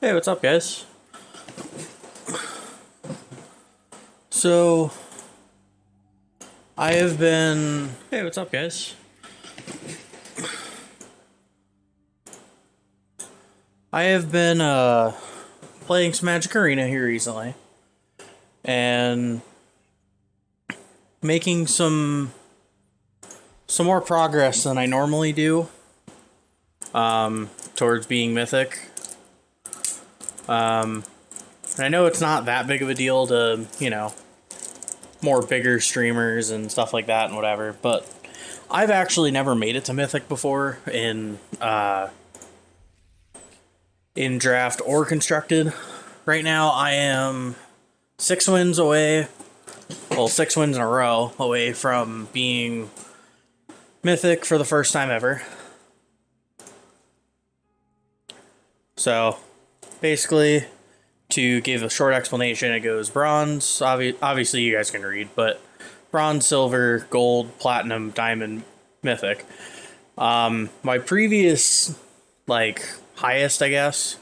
Hey, what's up, guys? So, I have been. Hey, what's up, guys? I have been playing some Magic Arena here recently, and making some more progress than I normally do. Towards being Mythic. And I know it's not that big of a deal to more bigger streamers and stuff like that and whatever, but I've actually never made it to Mythic before in draft or constructed. Right now I am 6 wins away, well, 6 wins in a row away from being Mythic for the first time ever. So basically, to give a short explanation, it goes bronze, obviously you guys can read, but bronze, silver, gold, platinum, diamond, mythic. My previous, highest, I guess,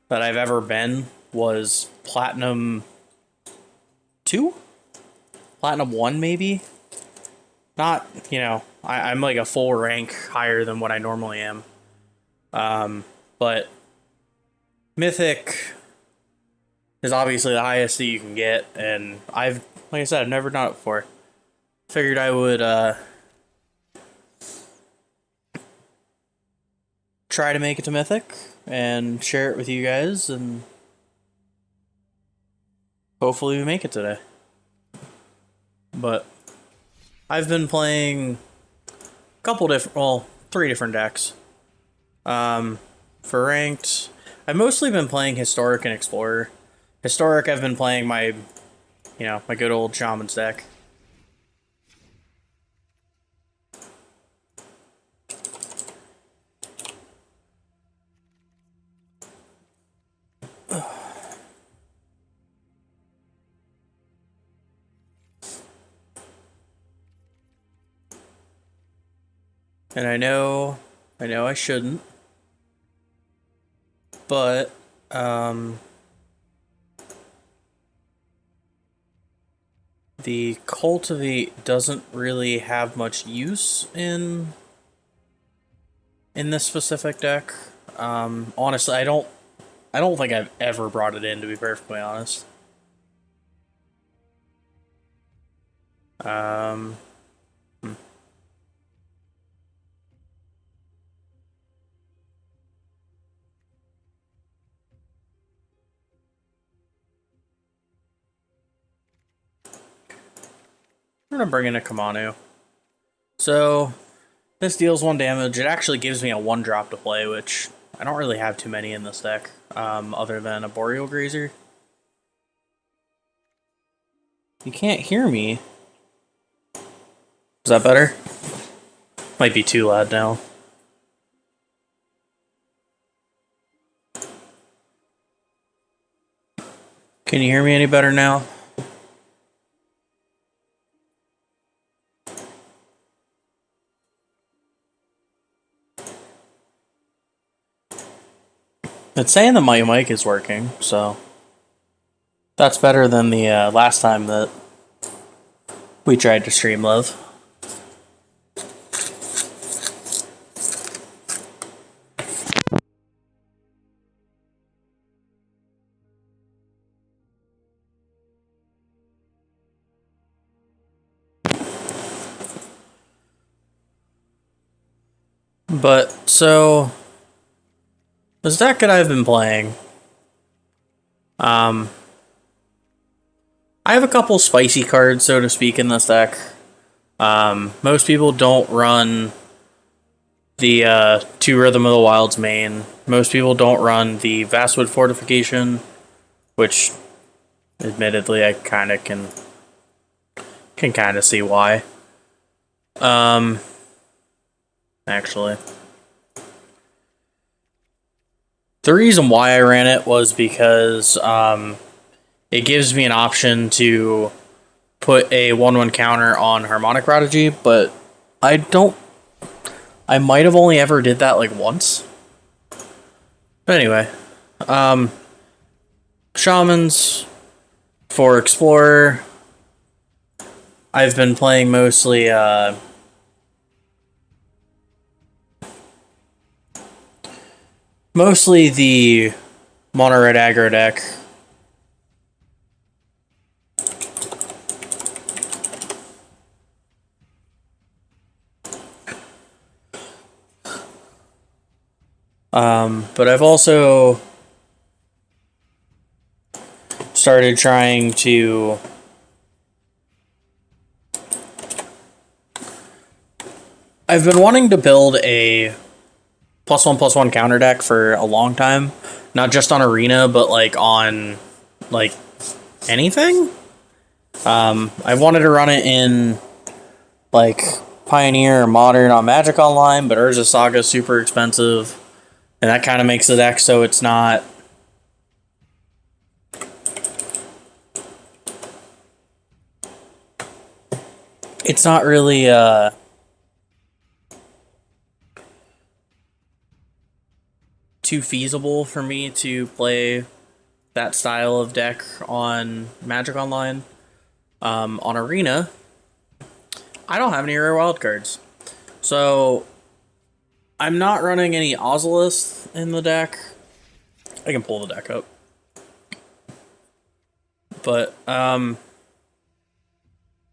that I've ever been was platinum 2? Platinum 1, maybe? Not, I'm like a full rank higher than what I normally am. But mythic is obviously the highest that you can get, and like I said, I've never done it before. Figured I would try to make it to Mythic and share it with you guys, and hopefully we make it today. But I've been playing three different decks. For ranked, I've mostly been playing Historic and Explorer. Historic, I've been playing my good old Shaman's deck. And I know I shouldn't, but the Cultivate doesn't really have much use in this specific deck. Honestly, I don't think I've ever brought it in, to be perfectly honest. Hmm. I'm gonna bring in a Kamanu. So this deals 1 damage. It actually gives me a 1-drop to play, which I don't really have too many in this deck, other than a Boreal Grazer. You can't hear me. Is that better? Might be too loud now. Can you hear me any better now? It's saying that my mic is working, so that's better than the last time that we tried to stream live. But, so this deck that I've been playing, I have a couple spicy cards, so to speak, in this deck. Most people don't run the 2 Rhythm of the Wilds main. Most people don't run the Vastwood Fortification, which, admittedly, I kind of can kind of see why. Actually, the reason why I ran it was because it gives me an option to put a 1/1 counter on Harmonic Prodigy, but I might have only ever did that like once. But anyway, Shamans. For Explorer, I've been playing mostly the mono red aggro deck. But I've also started trying to I've been wanting to build a +1/+1 counter deck for a long time. Not just on Arena, but like on like anything. I wanted to run it in like Pioneer or Modern on Magic Online, but Urza Saga is super expensive. And that kind of makes the deck so it's not really too feasible for me to play that style of deck on Magic Online. On Arena, I don't have any rare wildcards. So I'm not running any Ozolith in the deck. I can pull the deck up. But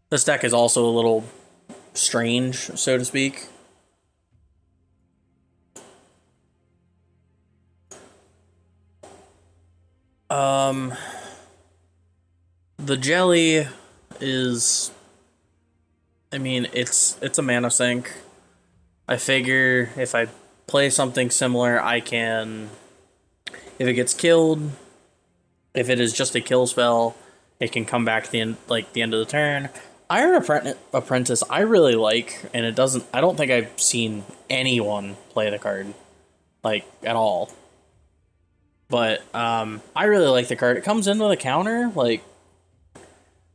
this deck is also a little strange, so to speak. The jelly is, I mean, it's a mana sink. I figure if I play something similar, I can, if it gets killed, if it is just a kill spell, it can come back to the end, like the end of the turn. Iron Apprentice, I really like, and it doesn't. I don't think I've seen anyone play the card, like at all. But I really like the card. It comes in with a counter, like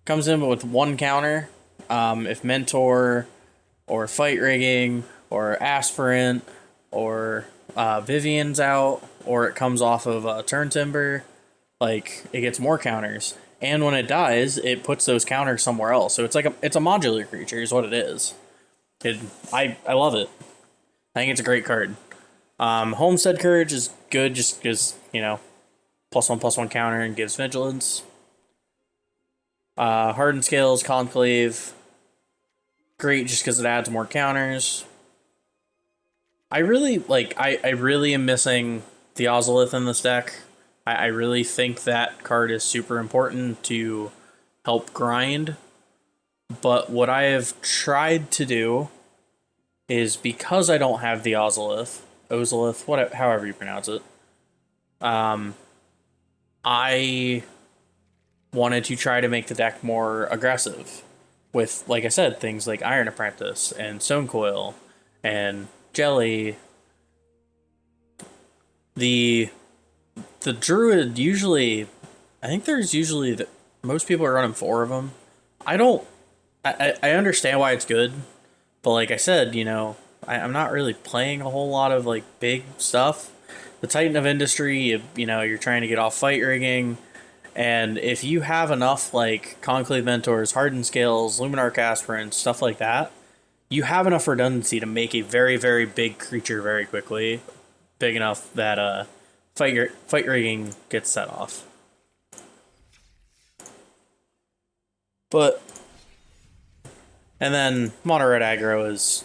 comes in with one counter. If Mentor or Fight Rigging or Aspirant or Vivian's out, or it comes off of Turn Timber, like it gets more counters. And when it dies, it puts those counters somewhere else. So it's like it's a modular creature, is what it is. I love it. I think it's a great card. Homestead Courage is good just because, you know, +1/+1 counter and gives vigilance. Hardened Scales, Conclave, great just because it adds more counters. I really I really am missing the Ozolith in this deck. I really think that card is super important to help grind. But what I have tried to do is, because I don't have the Ozolith, whatever, however you pronounce it, I wanted to try to make the deck more aggressive with, like I said, things like Iron Apprentice and Stone Coil and Jelly. The Druid usually, I think there's usually most people are running 4 of them. I understand why it's good, but like I said, you know, I'm not really playing a whole lot of like big stuff. The Titan of Industry, you know, you're trying to get off Fight Rigging, and if you have enough like Conclave Mentors, Hardened Scales, Luminarch Aspirants, stuff like that, you have enough redundancy to make a very, very big creature very quickly, big enough that Fight Rigging gets set off. But and then Mono Red Aggro is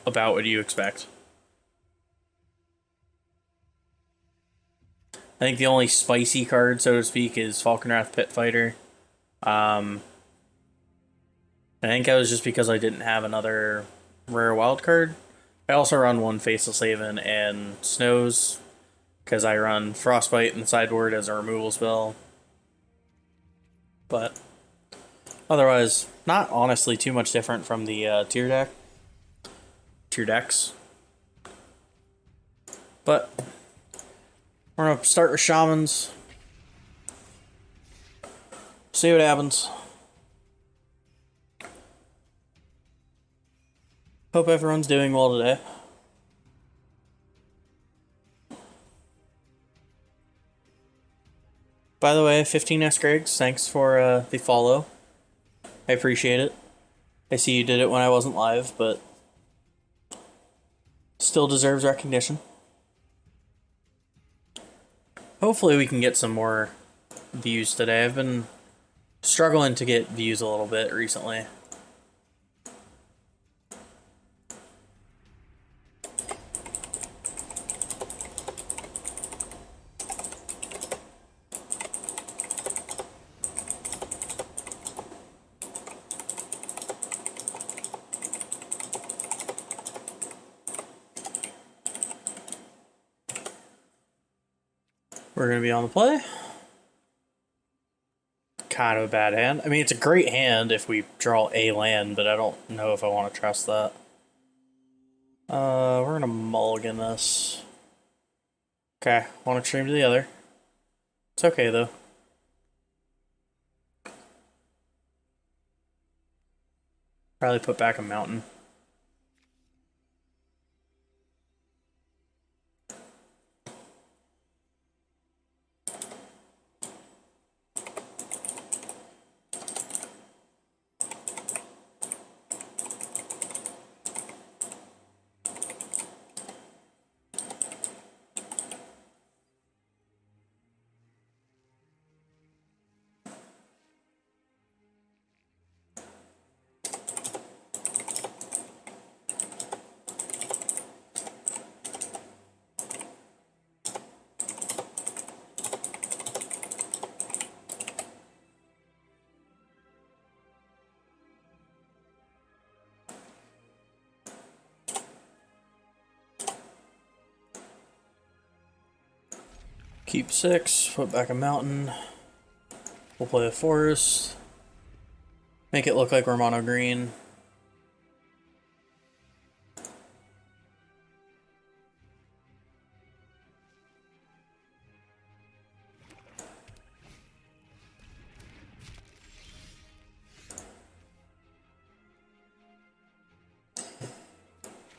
about what you expect. I think the only spicy card, so to speak, is Falconwrath Pit Fighter. I think that was just because I didn't have another rare wild card. I also run one Faceless Haven and Snows, because I run Frostbite and Sideward as a removal spell. But otherwise, not honestly too much different from the tier decks. But we're going to start with Shamans. See what happens. Hope everyone's doing well today. By the way, 15S Griggs, thanks for the follow. I appreciate it. I see you did it when I wasn't live, but still deserves recognition. Hopefully we can get some more views today. I've been struggling to get views a little bit recently. We're going to be on the play. Kind of a bad hand. I mean, it's a great hand if we draw a land, but I don't know if I want to trust that. We're going to mulligan this. Okay, one extreme to the other. It's okay, though. Probably put back a mountain. Keep 6, put back a mountain. We'll play a forest. Make it look like we're mono green.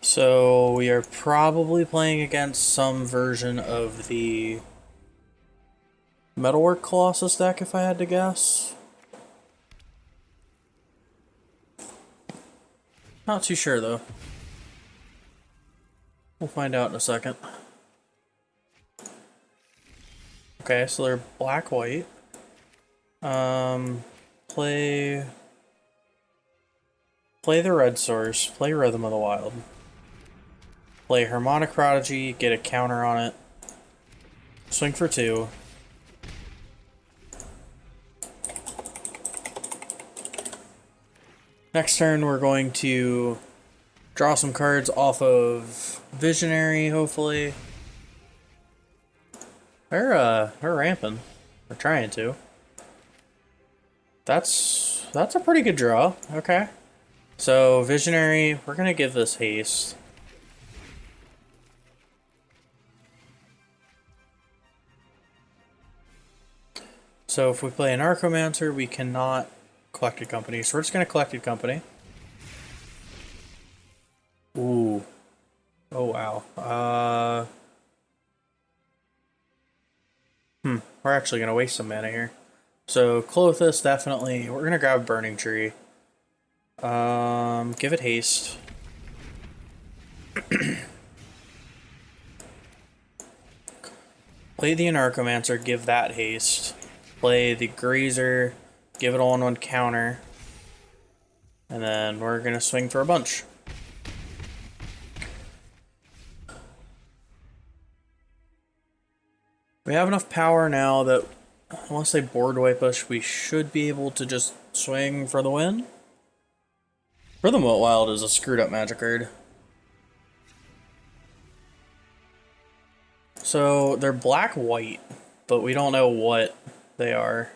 So we are probably playing against some version of the Metalwork Colossus deck, if I had to guess. Not too sure, though. We'll find out in a second. Okay, so they're black-white. Play the red source. Play Rhythm of the Wild. Play Harmonic Prodigy, get a counter on it. Swing for 2. Next turn, we're going to draw some cards off of Visionary, hopefully. They're ramping. We're trying to. That's a pretty good draw. Okay. So, Visionary, we're gonna give this haste. So if we play an Archomancer, we cannot Collected Company. So we're just going to Collected Company. Ooh. Oh, wow. We're actually going to waste some mana here. So Clothis, definitely. We're going to grab Burning Tree. Give it haste. Play the Anarchomancer, give that haste. Play the Grazer, give it all-in-one counter. And then we're going to swing for a bunch. We have enough power now that, unless they board wipe us, we should be able to just swing for the win. Rhythm of the Wild is a screwed up Magic card. So they're black-white, but we don't know what they are.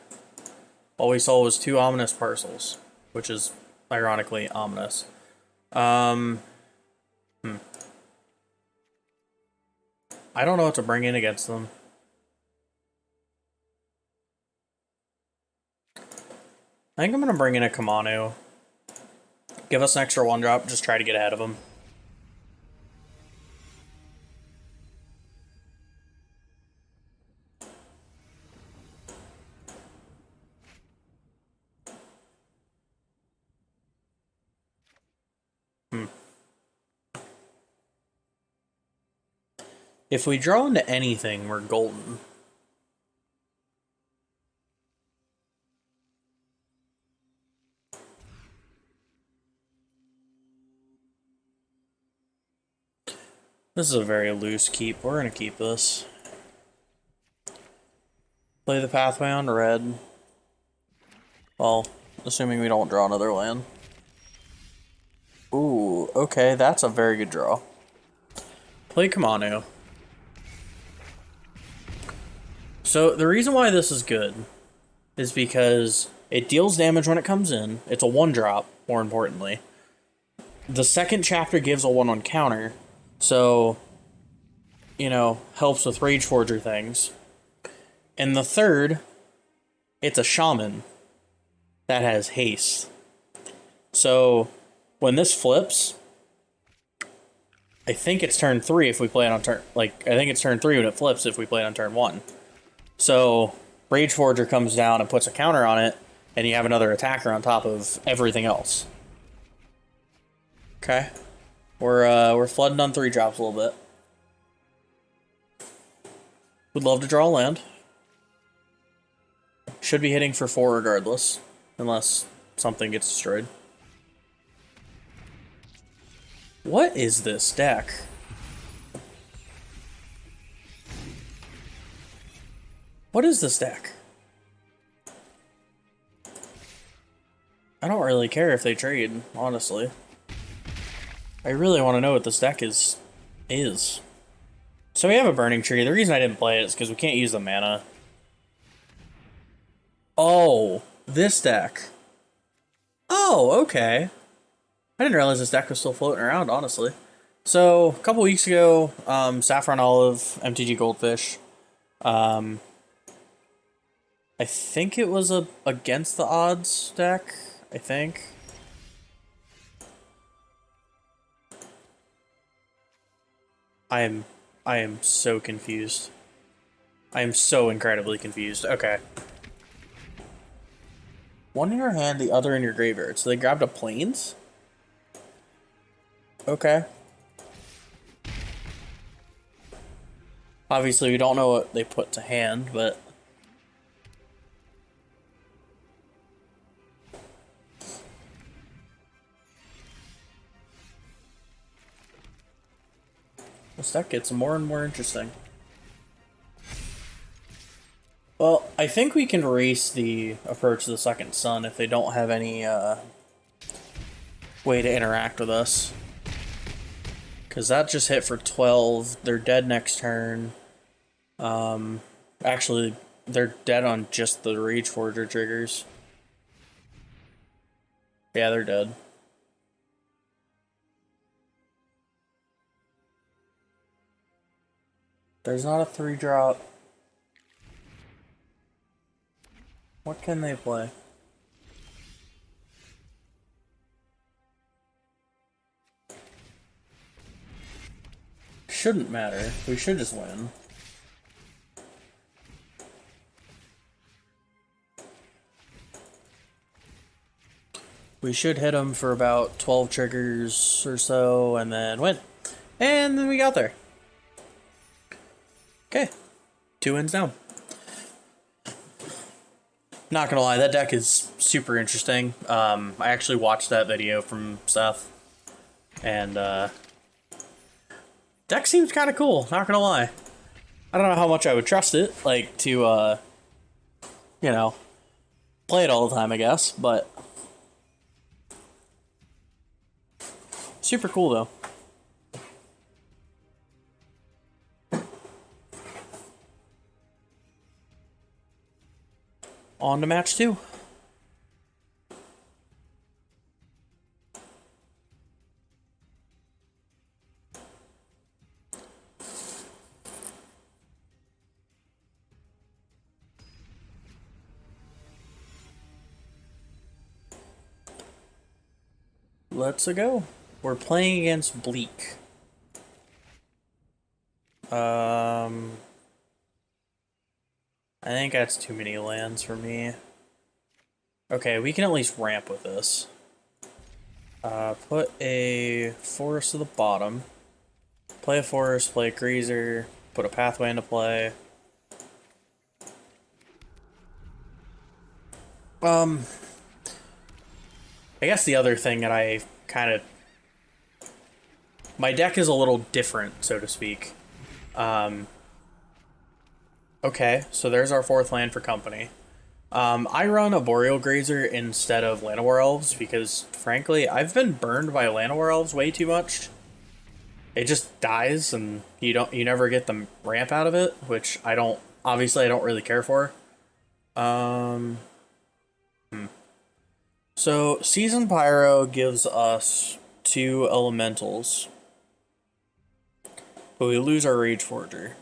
All we saw was 2 ominous parcels, which is ironically ominous. I don't know what to bring in against them. I think I'm going to bring in a Kamanu. Give us an extra 1-drop, just try to get ahead of them. If we draw into anything, we're golden. This is a very loose keep. We're going to keep this. Play the pathway on red. Well, assuming we don't draw another land. Ooh, okay, that's a very good draw. Play Kamanu. So the reason why this is good is because it deals damage when it comes in. It's a 1-drop, more importantly. The second chapter gives a 1/1 counter, so, you know, helps with Rage Forger things. And the third, it's a shaman that has haste. So when this flips, I think it's turn 3 if we play it on turn... Like, I think it's turn 3 when it flips if we play it on turn 1. So Rage Forger comes down and puts a counter on it, and you have another attacker on top of everything else. Okay. We're flooding on 3-drops a little bit. Would love to draw a land. Should be hitting for 4 regardless, unless something gets destroyed. What is this deck? What is this deck? I don't really care if they trade, honestly. I really want to know what this deck is. So we have a Burning Tree. The reason I didn't play it is because we can't use the mana. Oh, this deck. Oh, okay. I didn't realize this deck was still floating around, honestly. So, a couple weeks ago, Saffron Olive, MTG Goldfish. I think it was a against the odds deck, I think. I am so confused. I am so incredibly confused. Okay. One in your hand, the other in your graveyard. So they grabbed a Plains? Okay. Obviously, we don't know what they put to hand, but... this deck gets more and more interesting. Well, I think we can race the Approach to the Second Sun if they don't have any way to interact with us. Because that just hit for 12. They're dead next turn. Actually, they're dead on just the Rage Forger triggers. Yeah, they're dead. There's not a 3-drop. What can they play? Shouldn't matter. We should just win. We should hit them for about 12 triggers or so, and then win. And then we got there. Okay. 2 wins down. Not gonna lie, that deck is super interesting. I actually watched that video from Seth, and deck seems kind of cool, not gonna lie. I don't know how much I would trust it, like, to, you know, play it all the time, I guess, but super cool, though. On to match 2. Let's go. We're playing against Bleak. I think that's too many lands for me. Okay, we can at least ramp with this. Put a forest to the bottom. Play a forest, play a grazer. put a pathway into play. I guess the other thing that I kind of... My deck is a little different, so to speak. Okay, so there's our fourth land for company. I run a Boreal Grazer instead of Llanowar Elves because, frankly, I've been burned by Llanowar Elves way too much. It just dies, and you never get the ramp out of it, which I don't really care for. So Season Pyro gives us 2 elementals, but we lose our Rage Forger.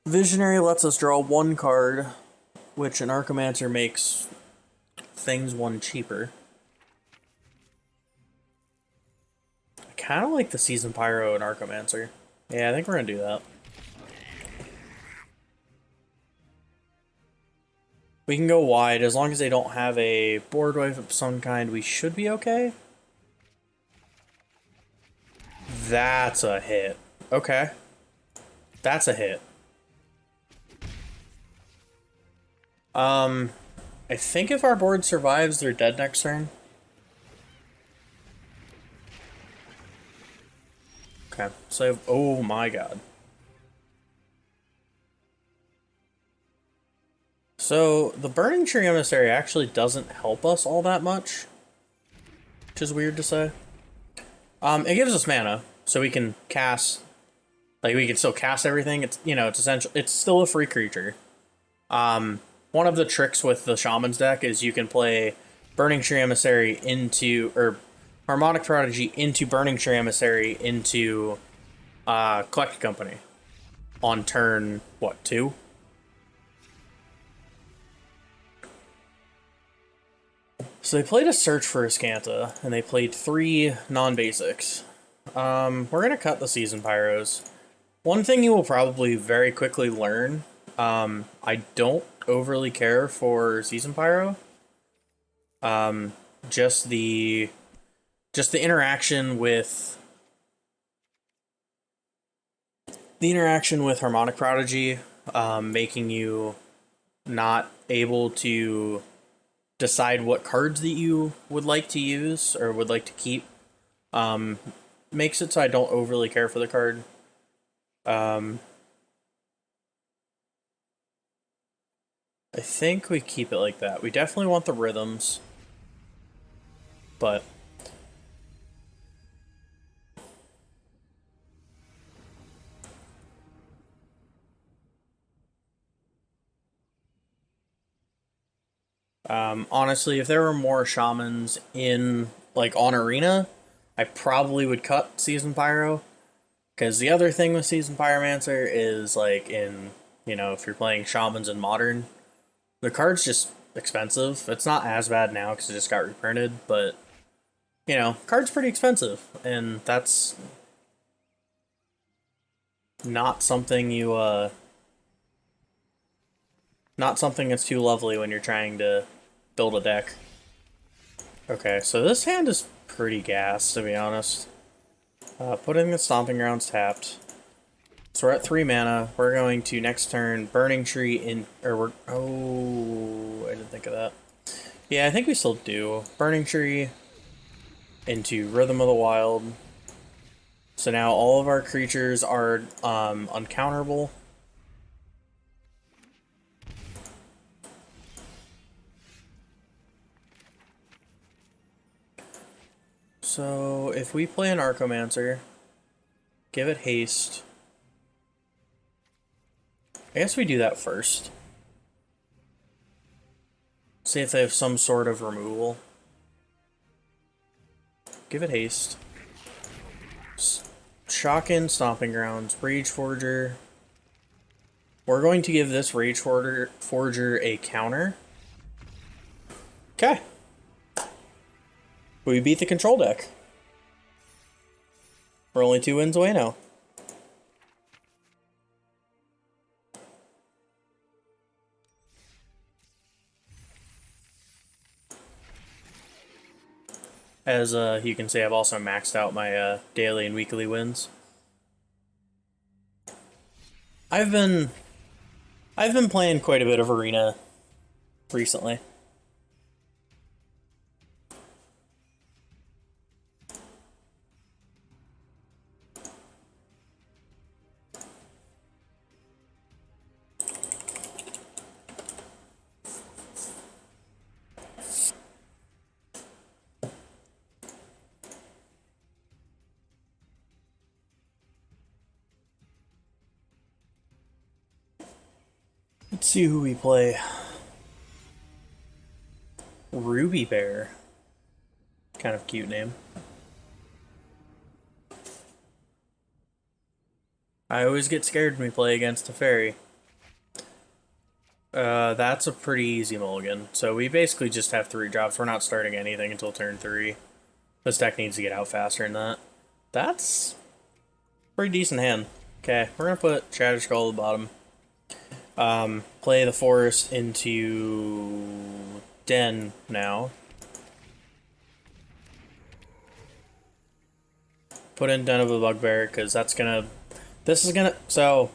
Visionary lets us draw 1 card, which an Archomancer makes things 1 cheaper. I kind of like the Season Pyro and Archomancer. Yeah, I think we're going to do that. We can go wide. As long as they don't have a board wipe of some kind, we should be okay. That's a hit. Okay. That's a hit. I think if our board survives, they're dead next turn. Okay, so oh my god. So the Burning Tree Emissary actually doesn't help us all that much, which is weird to say. It gives us mana, so we can cast, like we can still cast everything. It's, you know, it's essential. It's still a free creature. One of the tricks with the Shaman's deck is you can play Burning Tree Emissary into, or Harmonic Prodigy into Burning Tree Emissary into Collected Company on turn, what, 2? So they played a Search for Iskanta, and they played 3 non-basics. We're going to cut the Season Pyros. One thing you will probably very quickly learn, I don't overly care for Season Pyro. Just the interaction with Harmonic Prodigy, making you not able to decide what cards that you would like to use or would like to keep, makes it so I don't overly care for the card. I think we keep it like that. We definitely want the rhythms, but honestly, if there were more shamans in, like, on Arena, I probably would cut Season Pyro. Because the other thing with Season Pyromancer is, like, in, you know, if you're playing shamans in Modern, the card's just expensive. It's not as bad now because it just got reprinted, but, you know, card's pretty expensive, and that's not something you, not something that's too lovely when you're trying to build a deck. Okay, so this hand is pretty gas, to be honest. Putting the Stomping Grounds tapped. So we're at 3 mana. We're going to next turn Burning Tree in, or we're, oh, I didn't think of that. Yeah, I think we still do. Burning Tree into Rhythm of the Wild. So now all of our creatures are uncounterable. So if we play an Archomancer, give it haste. I guess we do that first. See if they have some sort of removal. Give it haste. Shock in Stomping Grounds, Rage Forger. We're going to give this Rage Forger a counter. Okay. We beat the control deck. We're only 2 wins away now. As you can see, I've also maxed out my daily and weekly wins. I've been playing quite a bit of Arena recently. Let's see who we play. Ruby Bear. Kind of cute name. I always get scared when we play against a fairy. That's a pretty easy mulligan. So we basically just have 3 drops. We're not starting anything until turn 3. This deck needs to get out faster than that. That's a pretty decent hand. Okay, we're gonna put Shatter Skull at the bottom. Play the forest into Den now. Put in Den of the Bugbear, because that's gonna... So,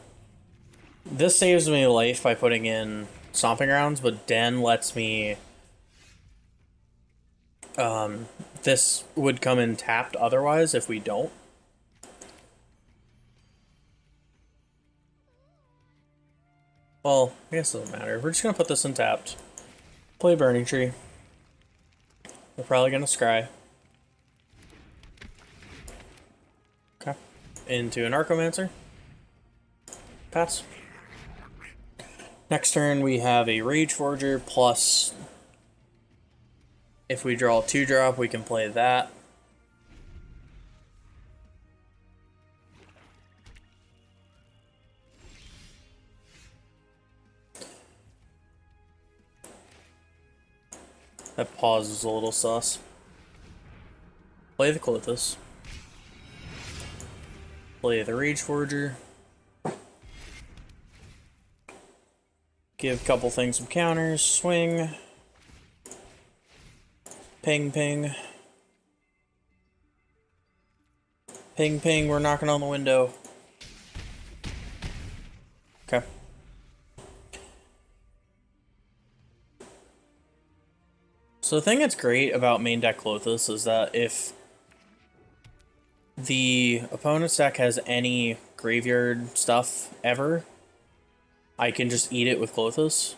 this saves me life by putting in Stomping Grounds, but Den lets me... this would come in tapped otherwise if we don't. Well, I guess it doesn't matter. We're just gonna put this in tapped. Play Burning Tree. We're probably gonna scry. Okay. Into an Archomancer. Pass. Next turn we have a Rage Forger plus... If we draw a 2-drop, we can play that. That pause is a little sus. Play the Clothis. Play the Rage Forger. Give a couple things some counters. Swing. Ping, ping. Ping, ping, we're knocking on the window. Okay. So the thing that's great about main deck Clothis is that if the opponent's deck has any graveyard stuff ever, I can just eat it with Clothis.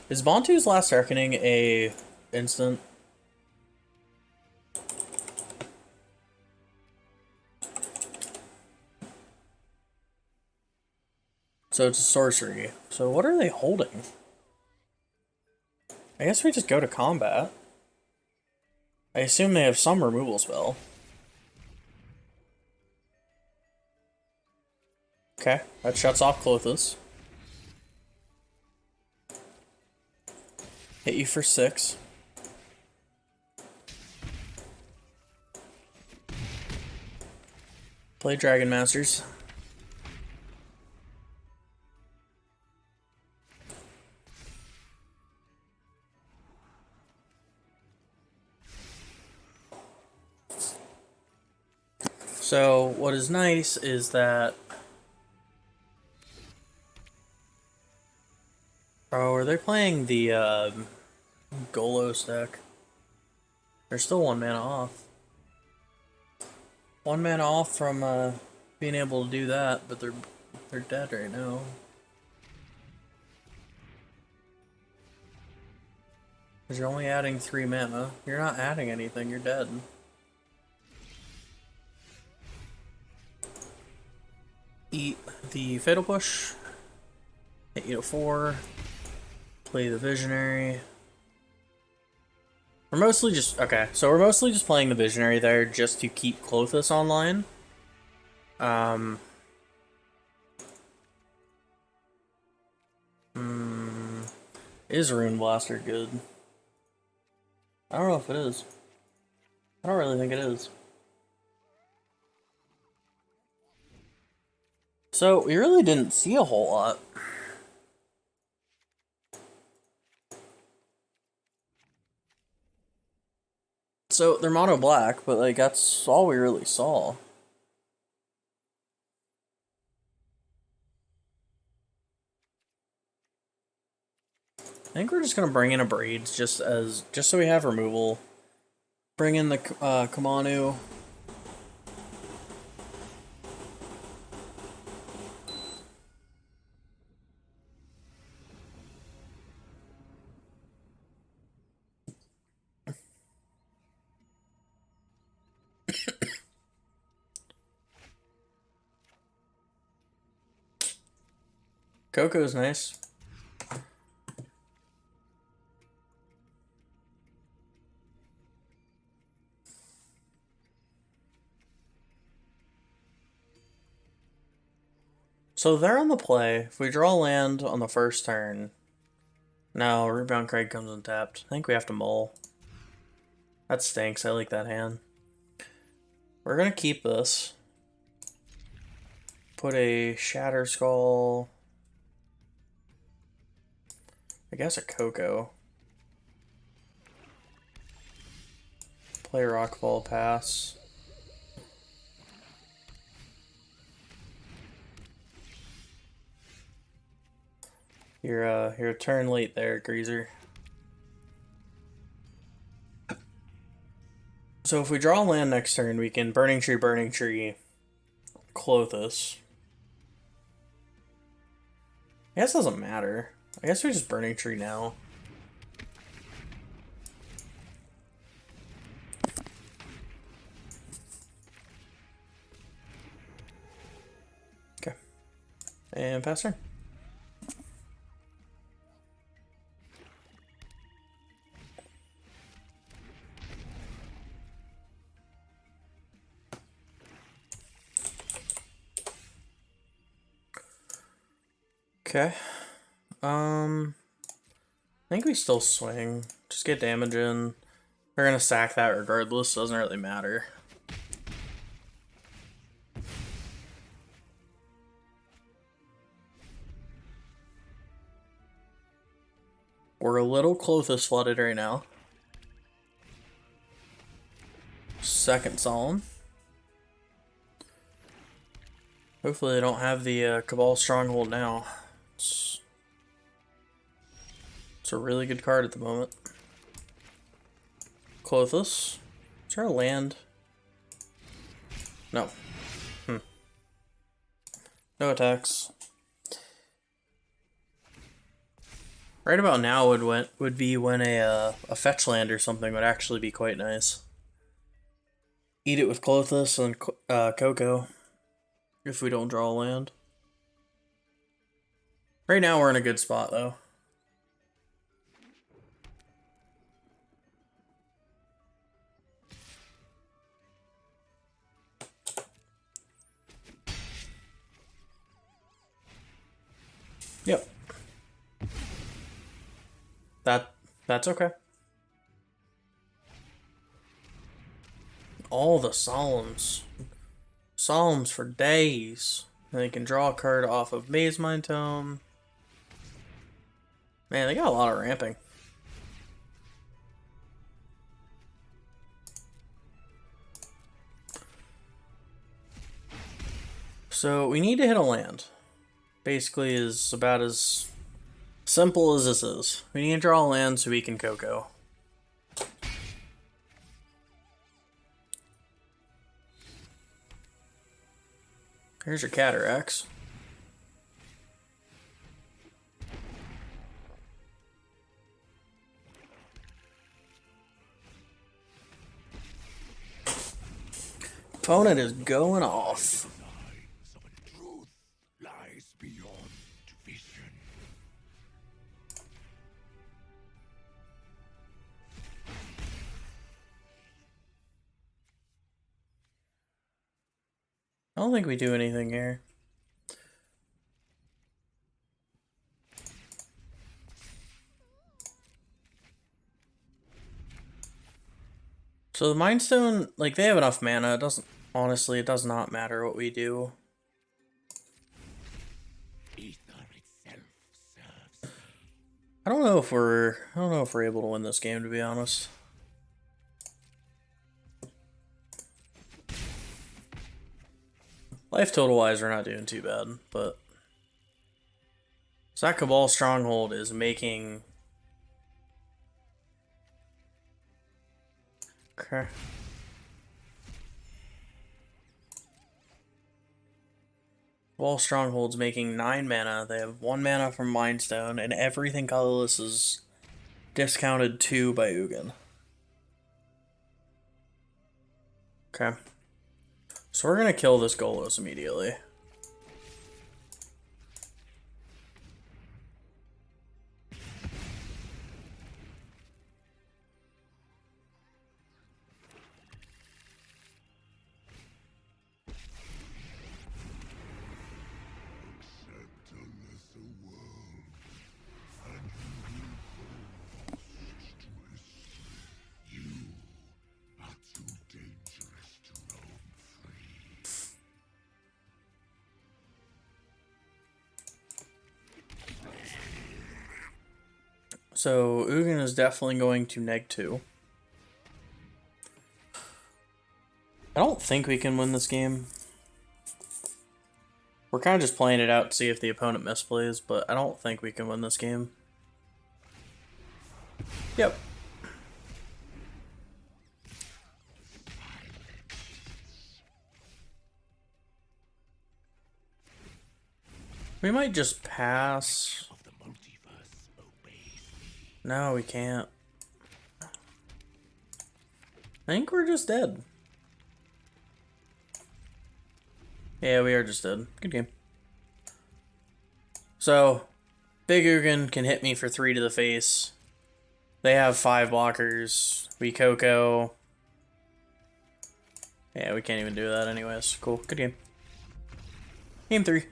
Is Bontu's Last Reckoning a instant? So it's a sorcery. So what are they holding? I guess we just go to combat. I assume they have some removal spell. Okay, that shuts off Clothis. Hit you for 6. Play Dragon Masters. So what is nice is that... Oh, are they playing the Golos deck? They're still 1 mana off. 1 mana off from being able to do that, but they're dead right now. Because you're only adding 3 mana. You're not adding anything, you're dead. Eat the Fatal Push. Hit you to 4. Play the Visionary. We're mostly just... Okay, so we're mostly just playing the Visionary there just to keep Clothis online. Is Rune Blaster good? I don't know if it is. I don't really think it is. So, we really didn't see a whole lot. So they're mono black, but like that's all we really saw. I think we're just gonna bring in a braids just so we have removal. Bring in the Kamanu. Coco's nice. So they're on the play. If we draw land on the first turn, no, Rebound Craig comes untapped. I think we have to mull. That stinks. I like that hand. We're gonna keep this. Put a Shatter Skull. I guess a Coco. Play Rockfall, pass. You're a turn late there, Greaser. So if we draw land next turn, we can Burning Tree, Clothis. I guess it doesn't matter. I guess we just Burning Tree now. Okay. And pass turn. Okay. I think we still swing. Just get damage in. We're gonna sack that regardless, doesn't really matter. We're a little Clothis flooded right now. Second Solemn. Hopefully they don't have the Cabal Stronghold now. It's a really good card at the moment. Clothis. Is there a land? No. No attacks. Right about now would be when a fetch land or something would actually be quite nice. Eat it with Clothis and Coco. If we don't draw a land. Right now we're in a good spot though. Yep. That's okay. All the Solemns. Solemns for days. And they can draw a card off of Maze Mind Tome. Man, they got a lot of ramping. So we need to hit a land. Basically is about as simple as this is. We need to draw a land so we can Coco. Here's your Cataracts. Opponent is going off. I don't think we do anything here. So the Mind Stone, like, they have enough mana. It doesn't, honestly, it does not matter what we do. I don't know if we're able to win this game, to be honest. Life total wise, we're not doing too bad, but so that Cabal Stronghold is making. Okay. Cabal Stronghold's making 9 mana. They have 1 mana from Mind Stone, and everything colorless is discounted 2 by Ugin. Okay. So we're gonna kill this Golos immediately. So Ugin is definitely going to neg 2. I don't think we can win this game. We're kind of just playing it out to see if the opponent misplays, but I don't think we can win this game. Yep. We might just pass. No, we can't. I think we're just dead. Yeah, we are just dead. Good game. So, Big Ugin can hit me for 3 to the face. They have 5 blockers. We Coco. Yeah, we can't even do that anyways. Cool. Good game. Game 3.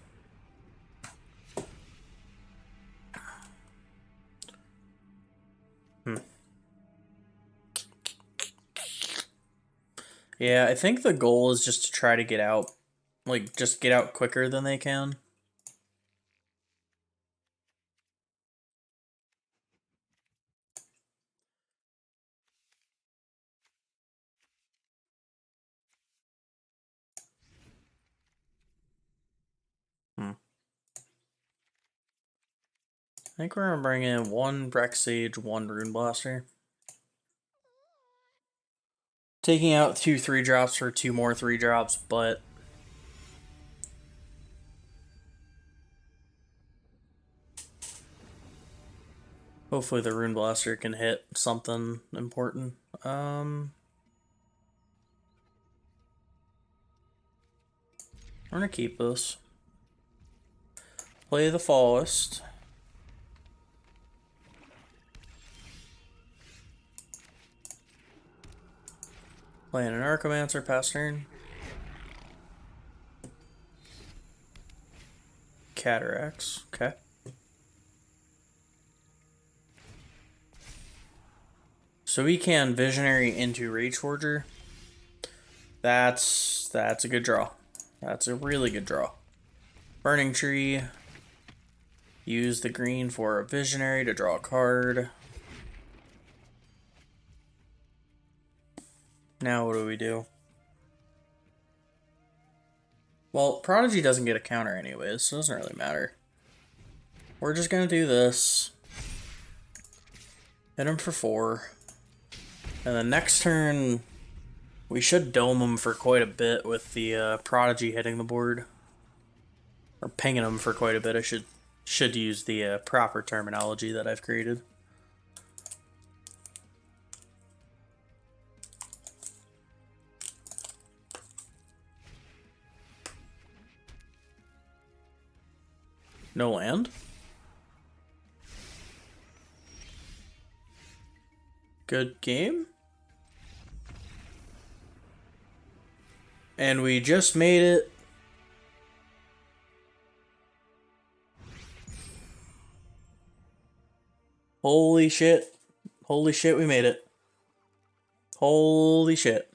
Yeah, I think the goal is just to try to get out. Like, just get out quicker than they can. I think we're gonna bring in 1 Breck Sage, 1 Rune Blaster. Taking out 2 3-drops for 2 more 3-drops, but hopefully the Rune Blaster can hit something important. We're gonna keep this. Play the Fallist. Playing an Archomancer past turn. Cataracts. Okay. So we can Visionary into Rage Forger. That's a good draw. That's a really good draw. Burning Tree. Use the green for a Visionary to draw a card. Now what do we do? Well, Prodigy doesn't get a counter anyways, so it doesn't really matter. We're just gonna do this. Hit him for 4. And then next turn, we should dome him for quite a bit with the Prodigy hitting the board. Or pinging him for quite a bit. I should use the proper terminology that I've created. No land? Good game. And we just made it. Holy shit. Holy shit, we made it. Holy shit.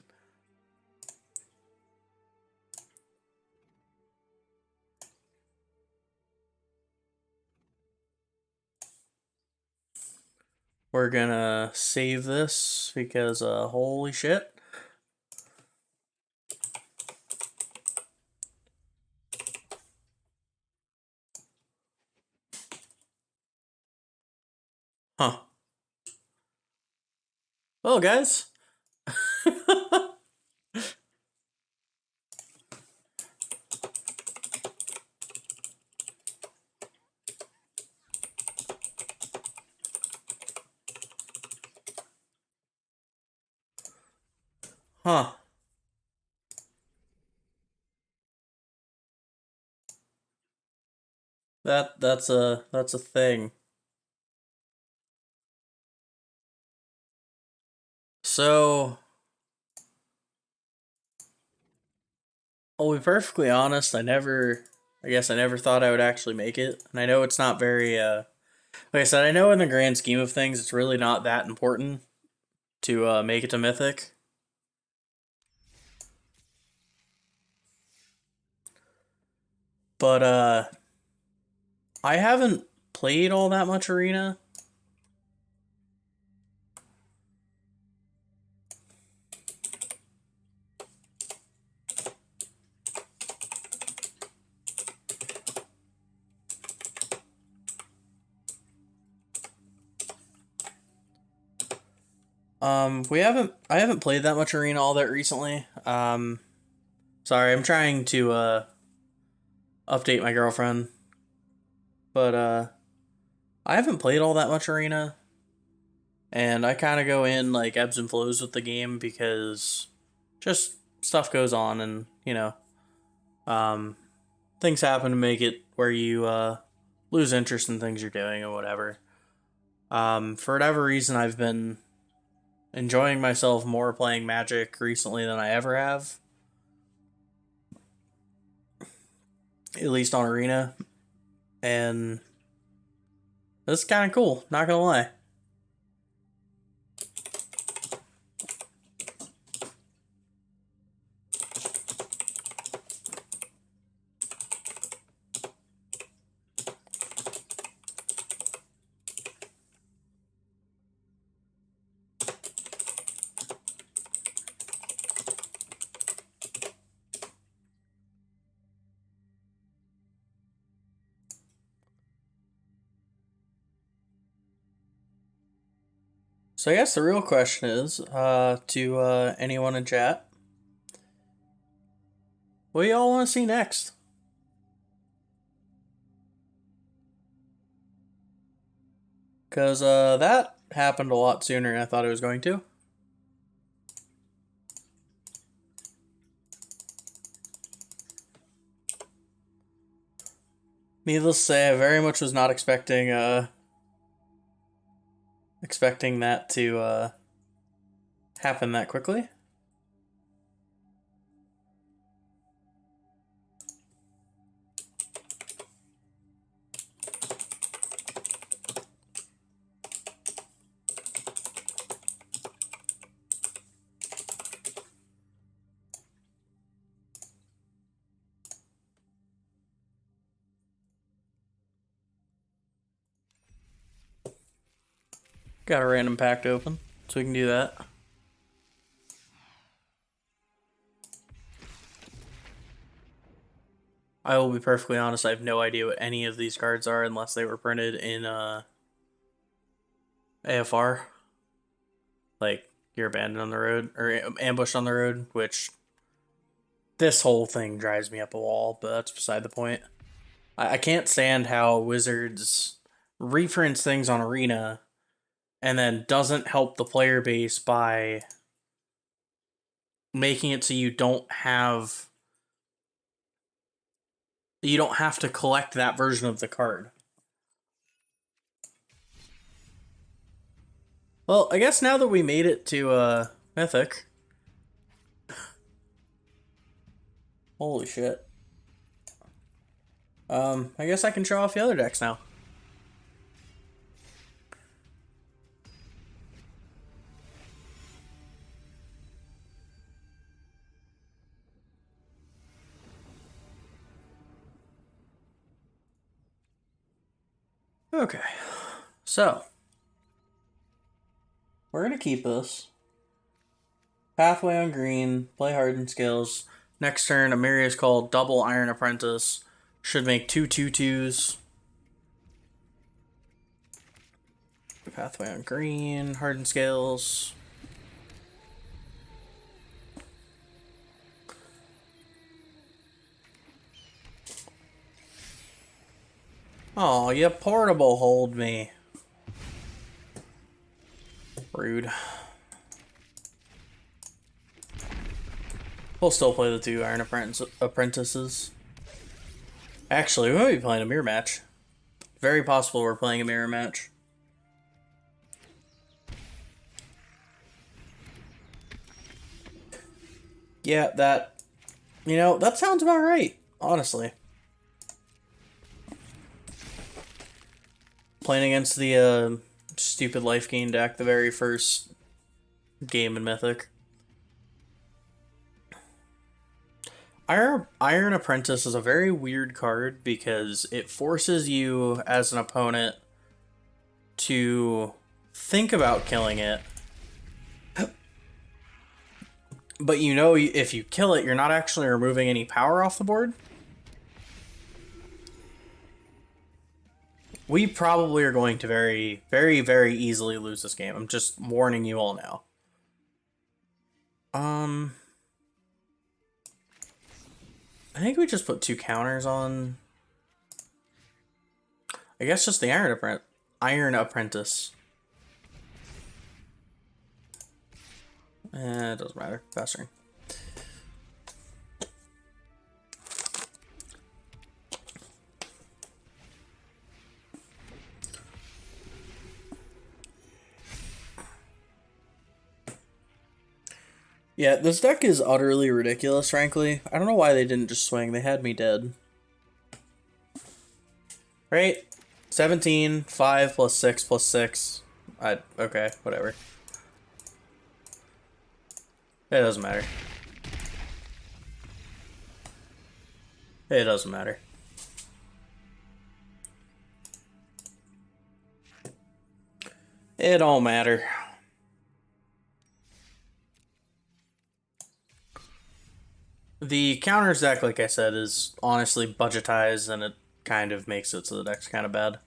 We're gonna save this because holy shit. Huh. Well, guys. Huh. That's a thing. So, I'll be perfectly honest, I guess I never thought I would actually make it. And I know it's not very, like I said, I know in the grand scheme of things, it's really not that important to make it to Mythic. But, I haven't played all that much Arena. I haven't played that much Arena all that recently. Sorry, I'm trying to, update my girlfriend. But, I haven't played all that much Arena. And I kind of go in like ebbs and flows with the game because just stuff goes on and, um, things happen to make it where you lose interest in things you're doing or whatever. For whatever reason, I've been enjoying myself more playing Magic recently than I ever have, at least on Arena. And it's kind of cool, not gonna lie. So I guess the real question is, to anyone in chat, what do y'all want to see next? Because that happened a lot sooner than I thought it was going to. Needless to say, I very much was not expecting that to happen that quickly. Got a random pack to open, so we can do that. I will be perfectly honest, I have no idea what any of these cards are unless they were printed in AFR. Like, you're abandoned on the road, or ambushed on the road, which this whole thing drives me up a wall, but that's beside the point. I can't stand how Wizards reprints things on Arena and then doesn't help the player base by making it so you don't have to collect that version of the card. Well, I guess now that we made it to Mythic. Holy shit. I guess I can show off the other decks now. Okay. So, we're gonna keep this. Pathway on green, play hardened skills. Next turn, Amiria is called Double Iron Apprentice. Should make 2/2/2s. Pathway on green, hardened scales. Oh, you portable hold me. Rude. We'll still play the 2 Iron Apprentices. Actually, we might be playing a mirror match. Very possible we're playing a mirror match. Yeah, that... You know, that sounds about right, honestly. Playing against the stupid life gain deck the very first game in Mythic. Iron Apprentice is a very weird card because it forces you as an opponent to think about killing it. But you know if you kill it, you're not actually removing any power off the board. We probably are going to very, very, very easily lose this game. I'm just warning you all now. I think we just put 2 counters on... I guess just the Iron Apprentice. It doesn't matter. Faster. Yeah, this deck is utterly ridiculous, frankly. I don't know why they didn't just swing. They had me dead. Right? 17, 5 plus 6 plus 6. Okay, whatever. It doesn't matter. It doesn't matter. It don't matter. The counters deck, like I said, is honestly budgetized, and it kind of makes it so the deck's kind of bad.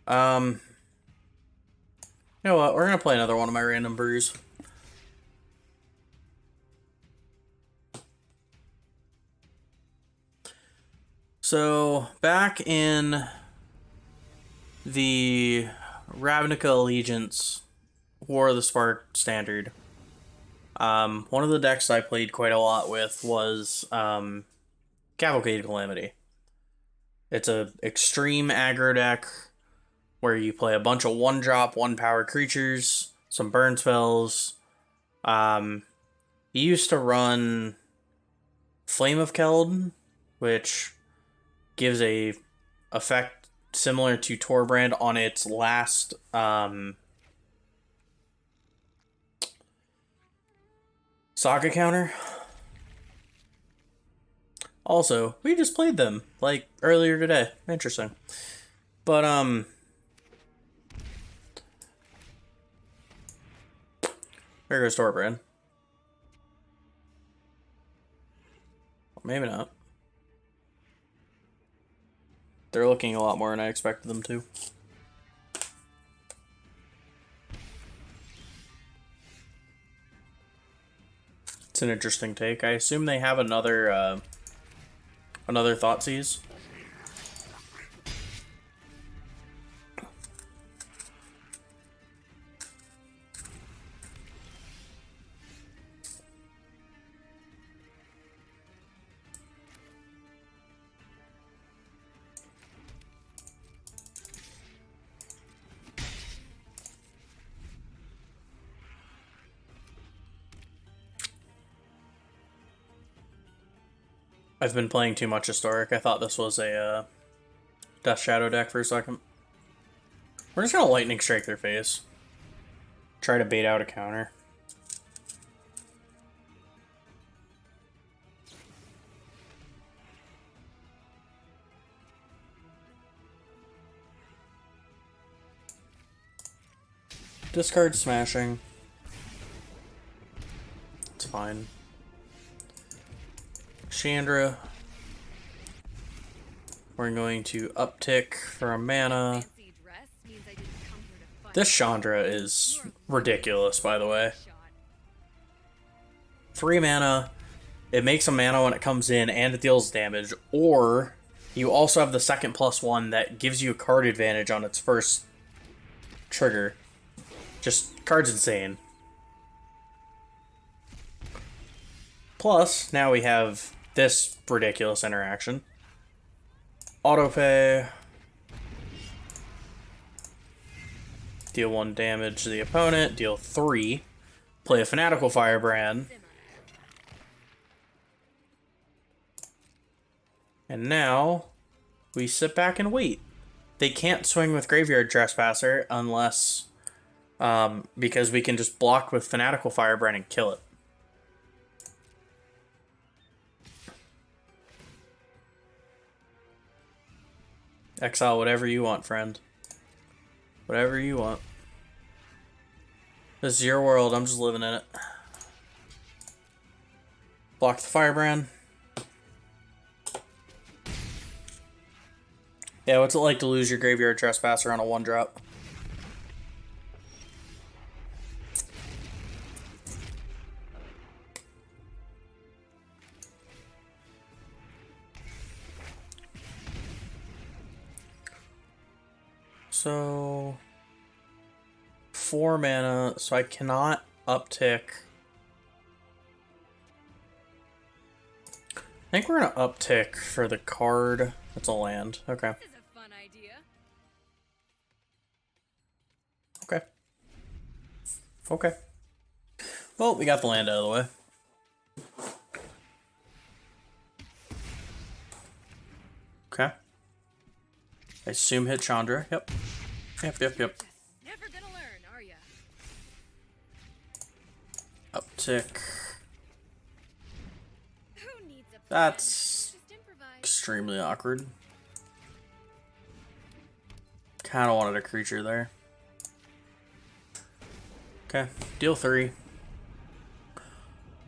You know what? We're gonna play another one of my random brews. So, back in the Ravnica Allegiance War of the Spark Standard, one of the decks I played quite a lot with was Cavalcade Calamity. It's a extreme aggro deck where you play a bunch of 1-drop, 1-power creatures, some burn spells. You used to run Flame of Keld, which gives a effect similar to Torbrand on its last Saga counter. Also, we just played them, like, earlier today. Interesting. But, there goes Torbrand. Maybe not. They're looking a lot more than I expected them to. It's an interesting take. I assume they have another Thoughtseize. I've been playing too much Historic. I thought this was a Death Shadow deck for a second. We're just gonna Lightning Strike their face. Try to bait out a counter. Discard Smashing. It's fine. Chandra. We're going to uptick for a mana. This Chandra is ridiculous, by the way. 3 mana, it makes a mana when it comes in and it deals damage, or you also have the second +1 that gives you a card advantage on its first trigger. Just, card's insane. Plus, now we have this ridiculous interaction. Autopay. Deal 1 damage to the opponent, deal 3. Play a Fanatical Firebrand. And now, we sit back and wait. They can't swing with Graveyard Trespasser unless... because we can just block with Fanatical Firebrand and kill it. Exile whatever you want, friend. Whatever you want. This is your world, I'm just living in it. Block the Firebrand. Yeah, what's it like to lose your Graveyard Trespasser on a 1-drop? So... 4 mana, so I cannot uptick. I think we're gonna uptick for the card. That's a land. Okay. This is a fun idea. Okay. Okay. Well, we got the land out of the way. Okay. I assume hit Chandra. Yep. Yep. Never gonna learn, are ya? Uptick. Who needs a plan? That's Just improvise. extremely awkward. Kinda wanted a creature there. Okay, deal 3.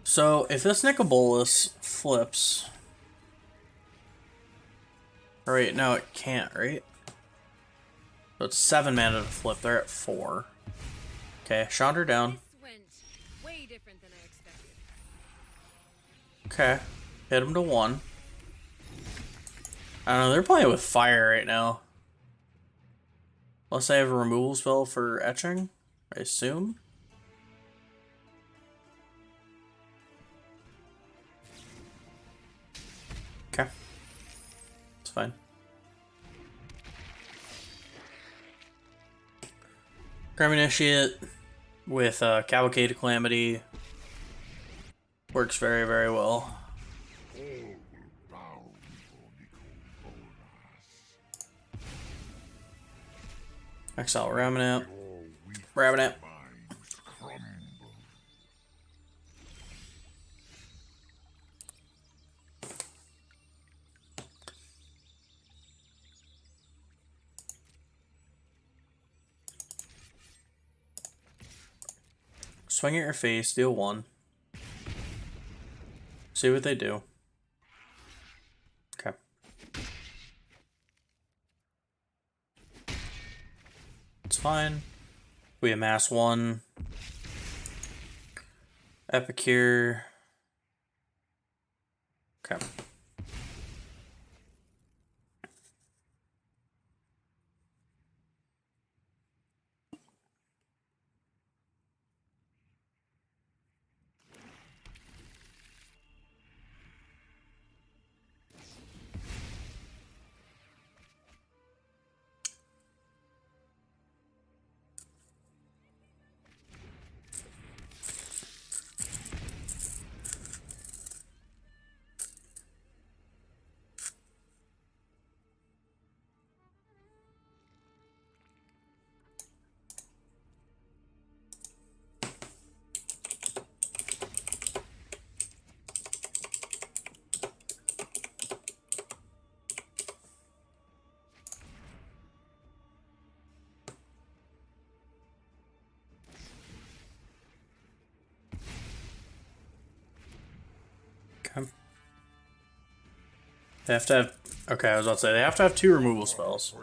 So, if this Nicobolus flips... Or wait, no, it can't, right? So it's 7 mana to flip. They're at 4. Okay, Chandra down. This went way different than I expected. Okay, hit him to 1. I don't know, they're playing with fire right now. Unless they have a removal spell for etching, I assume. Okay. It's fine. Crime Initiate with Cavalcade of Calamity works very, very well. Exile Rabbit. Rabbit. Swing at your face, deal 1. See what they do. Okay. It's fine. We amass 1. Epicure. Okay. Okay. They have to have... Okay, I was about to say, they have to have 2 removal spells.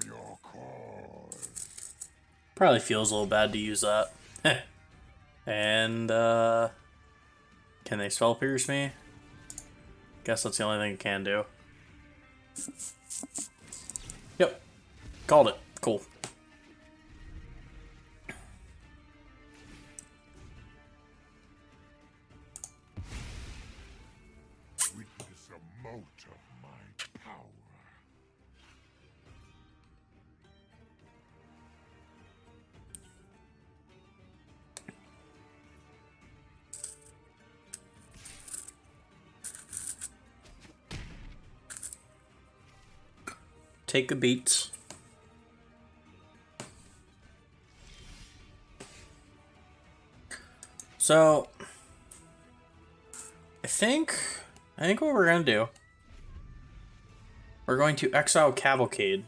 Probably feels a little bad to use that. And, can they spell pierce me? Guess that's the only thing it can do. Yep. Called it. Cool. Witness a mote of my power. Take the beats. So, I think what we're gonna do, we're going to exile Cavalcade.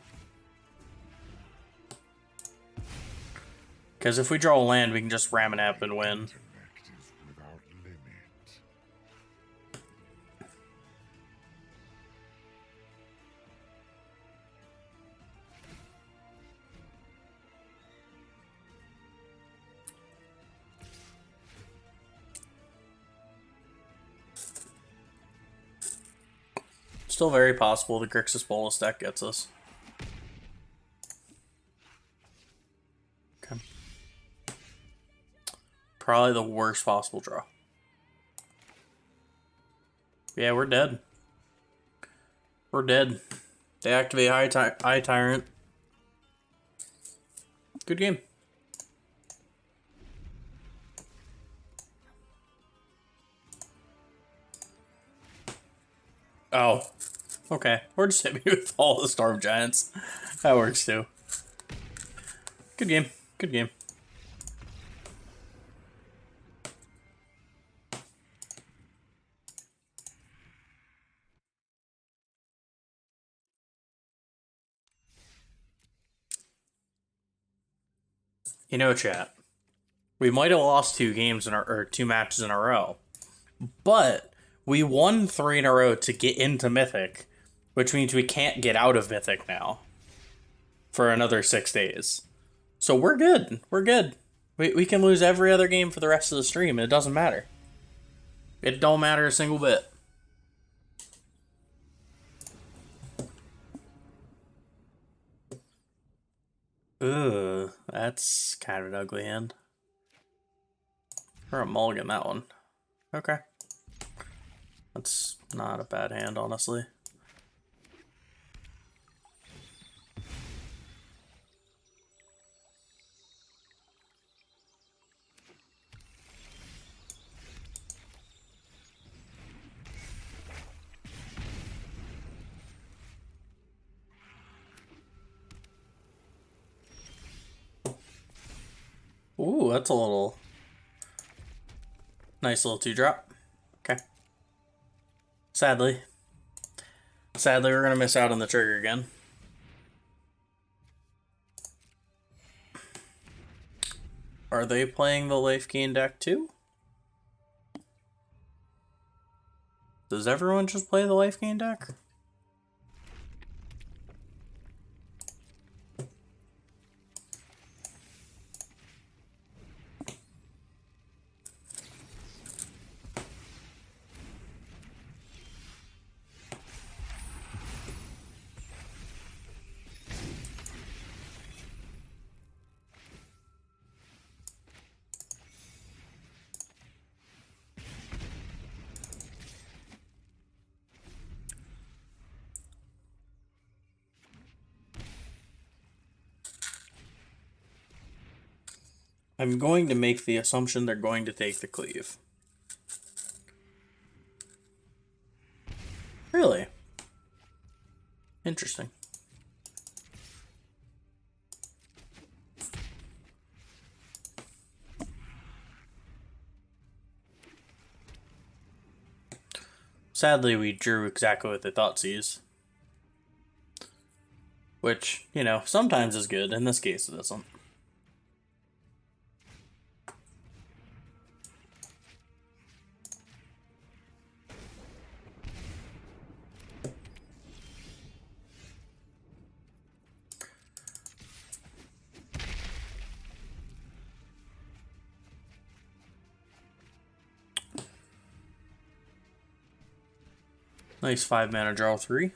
Because if we draw a land, we can just ram it up and win. Intellect is without limit. Still very possible the Grixis Bolus deck gets us. Okay. Probably the worst possible draw. Yeah, we're dead. We're dead. They activate Eye Tyrant. Good game. Oh. Okay. Or just hit me with all the Storm Giants. That works too. Good game. Good game. You know, chat, we might have lost 2 games in our or 2 matches in a row, but we won 3 in a row to get into Mythic, which means we can't get out of Mythic now for another 6 days. So we're good. We're good. We can lose every other game for the rest of the stream, and it doesn't matter. It don't matter a single bit. Ugh, that's kind of an ugly hand. Or a mulligan, that one. Okay. That's not a bad hand, honestly. Ooh, that's a little... nice little 2-drop. Okay. Sadly, we're going to miss out on the trigger again. Are they playing the Life Gain deck too? Does everyone just play the Life Gain deck? I'm going to make the assumption they're going to take the cleave. Really? Interesting. Sadly, we drew exactly what they thought sees. Which, you know, sometimes is good. In this case, it isn't. Nice 5-mana draw 3.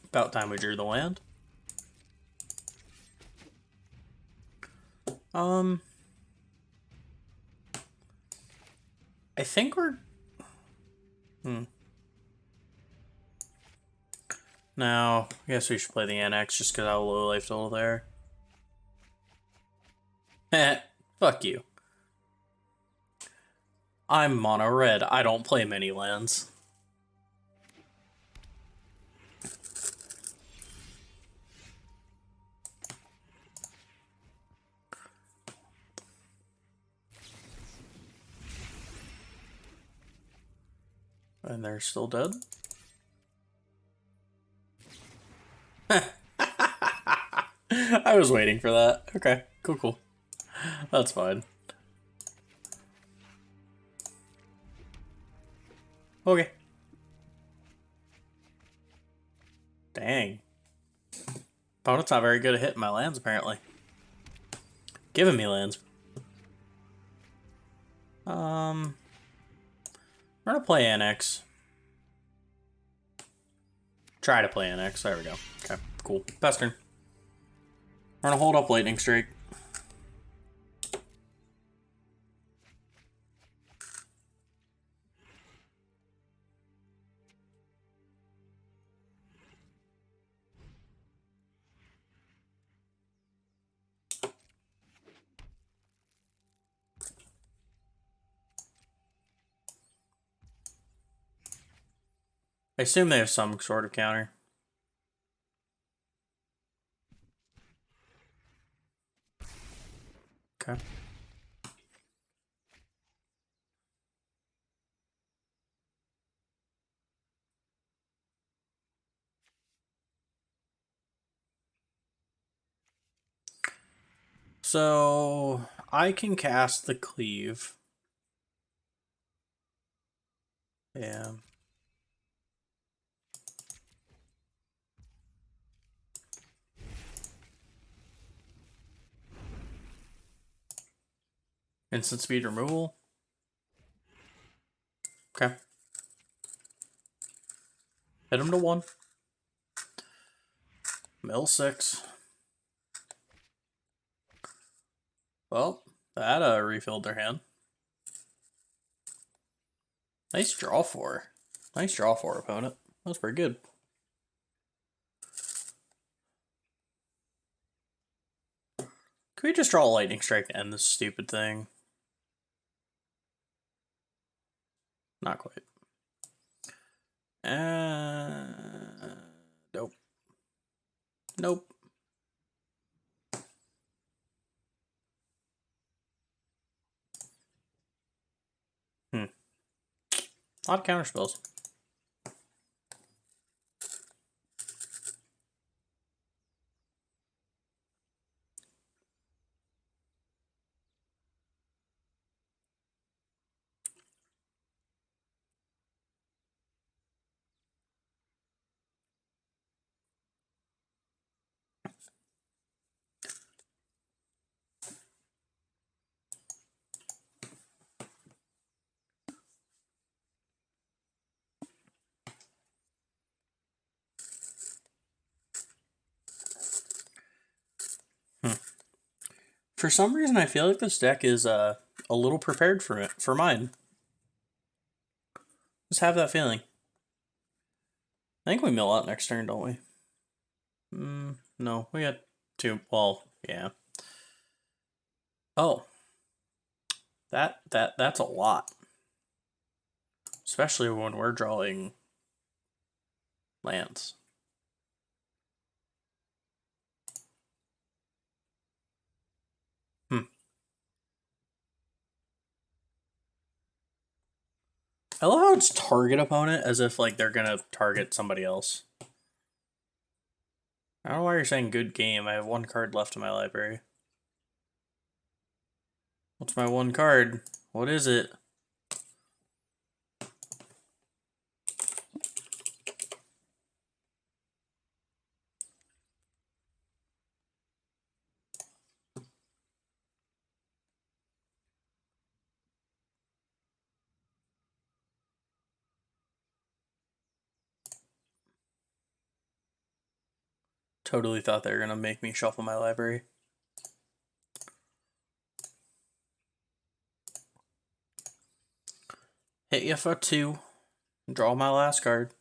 About time we drew the land. I think we're... No, I guess we should play the Annex just because I have a low life total there. Fuck you. I'm mono red. I don't play many lands. And they're still dead. I was waiting for that. Okay, cool. That's fine. Okay. Dang. Opponent's not very good at hitting my lands, apparently. Giving me lands. We're gonna play Annex. Try to play Annex. There we go. Okay, cool. Best turn. We're gonna hold up Lightning Strike. I assume they have some sort of counter. Okay. So I can cast the Cleave. Yeah. Instant speed removal. Okay. Hit him to 1. Mill 6. Well, that refilled their hand. Nice draw 4. Nice draw 4, opponent. That was pretty good. Can we just draw a Lightning Strike to end this stupid thing? Not quite. Nope. Nope. A lot of counter spells. For some reason, I feel like this deck is a little prepared for it for mine. Just have that feeling. I think we mill out next turn, don't we? No, we got 2. Well, yeah. Oh, that's a lot, especially when we're drawing lands. I love how it's target opponent as if like they're gonna target somebody else. I don't know why you're saying good game. I have 1 card left in my library. What's my 1 card? What is it? Totally thought they were gonna make me shuffle my library. Hit you for 2. Draw my last card.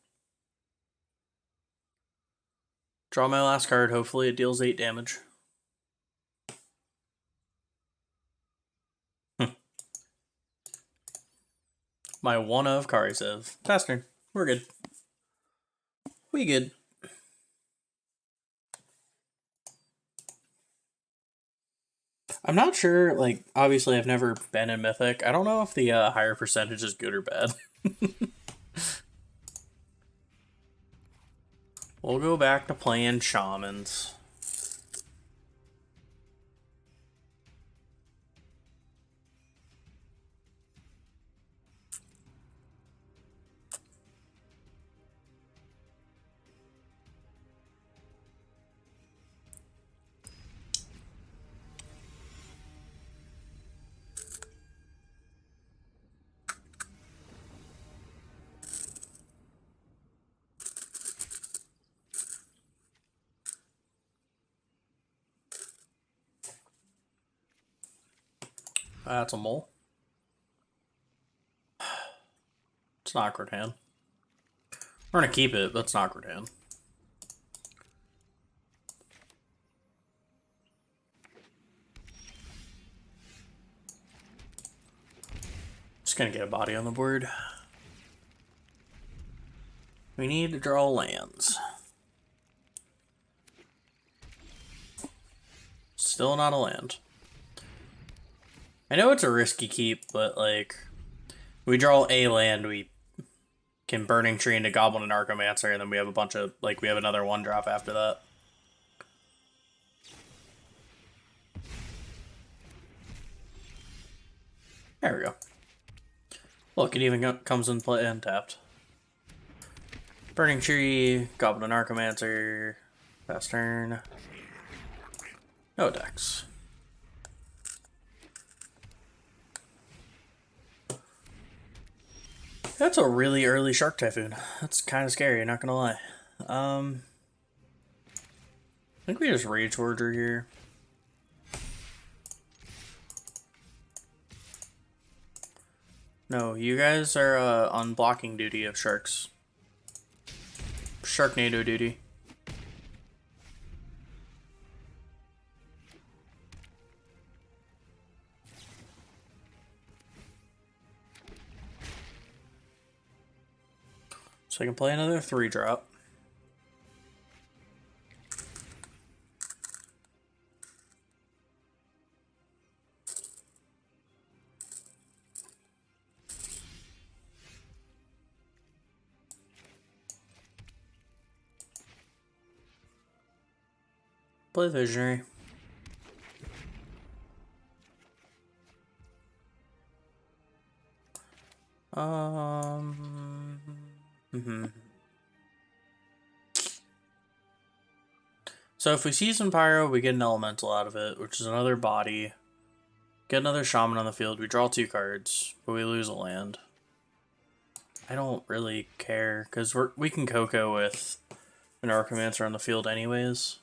Draw my last card. Hopefully it deals 8 damage. My 1 of Karisev. Pass turn. We're good. We good. I'm not sure, like, obviously I've never been in Mythic. I don't know if the higher percentage is good or bad. We'll go back to playing Shamans. That's a mole. It's an awkward hand. We're gonna keep it, but it's an awkward hand. Just gonna get a body on the board. We need to draw lands. Still not a land. I know it's a risky keep, but like, we draw a land, we can Burning Tree into Goblin and Archomancer, and then we have a bunch of, like, we have another 1-drop after that. There we go. Look, it even comes in play untapped. Burning Tree, Goblin and Archomancer, pass turn. No decks. That's a really early Shark Typhoon. That's kind of scary, not gonna lie. I think we just Rage Warder here. No, you guys are on blocking duty of sharks. Sharknado duty. So I can play another 3-drop. Play Visionary. So if we Season Pyro, we get an Elemental out of it, which is another body. Get another Shaman on the field. We draw 2 cards, but we lose a land. I don't really care, because we can Coco with an Archomancer on the field anyways.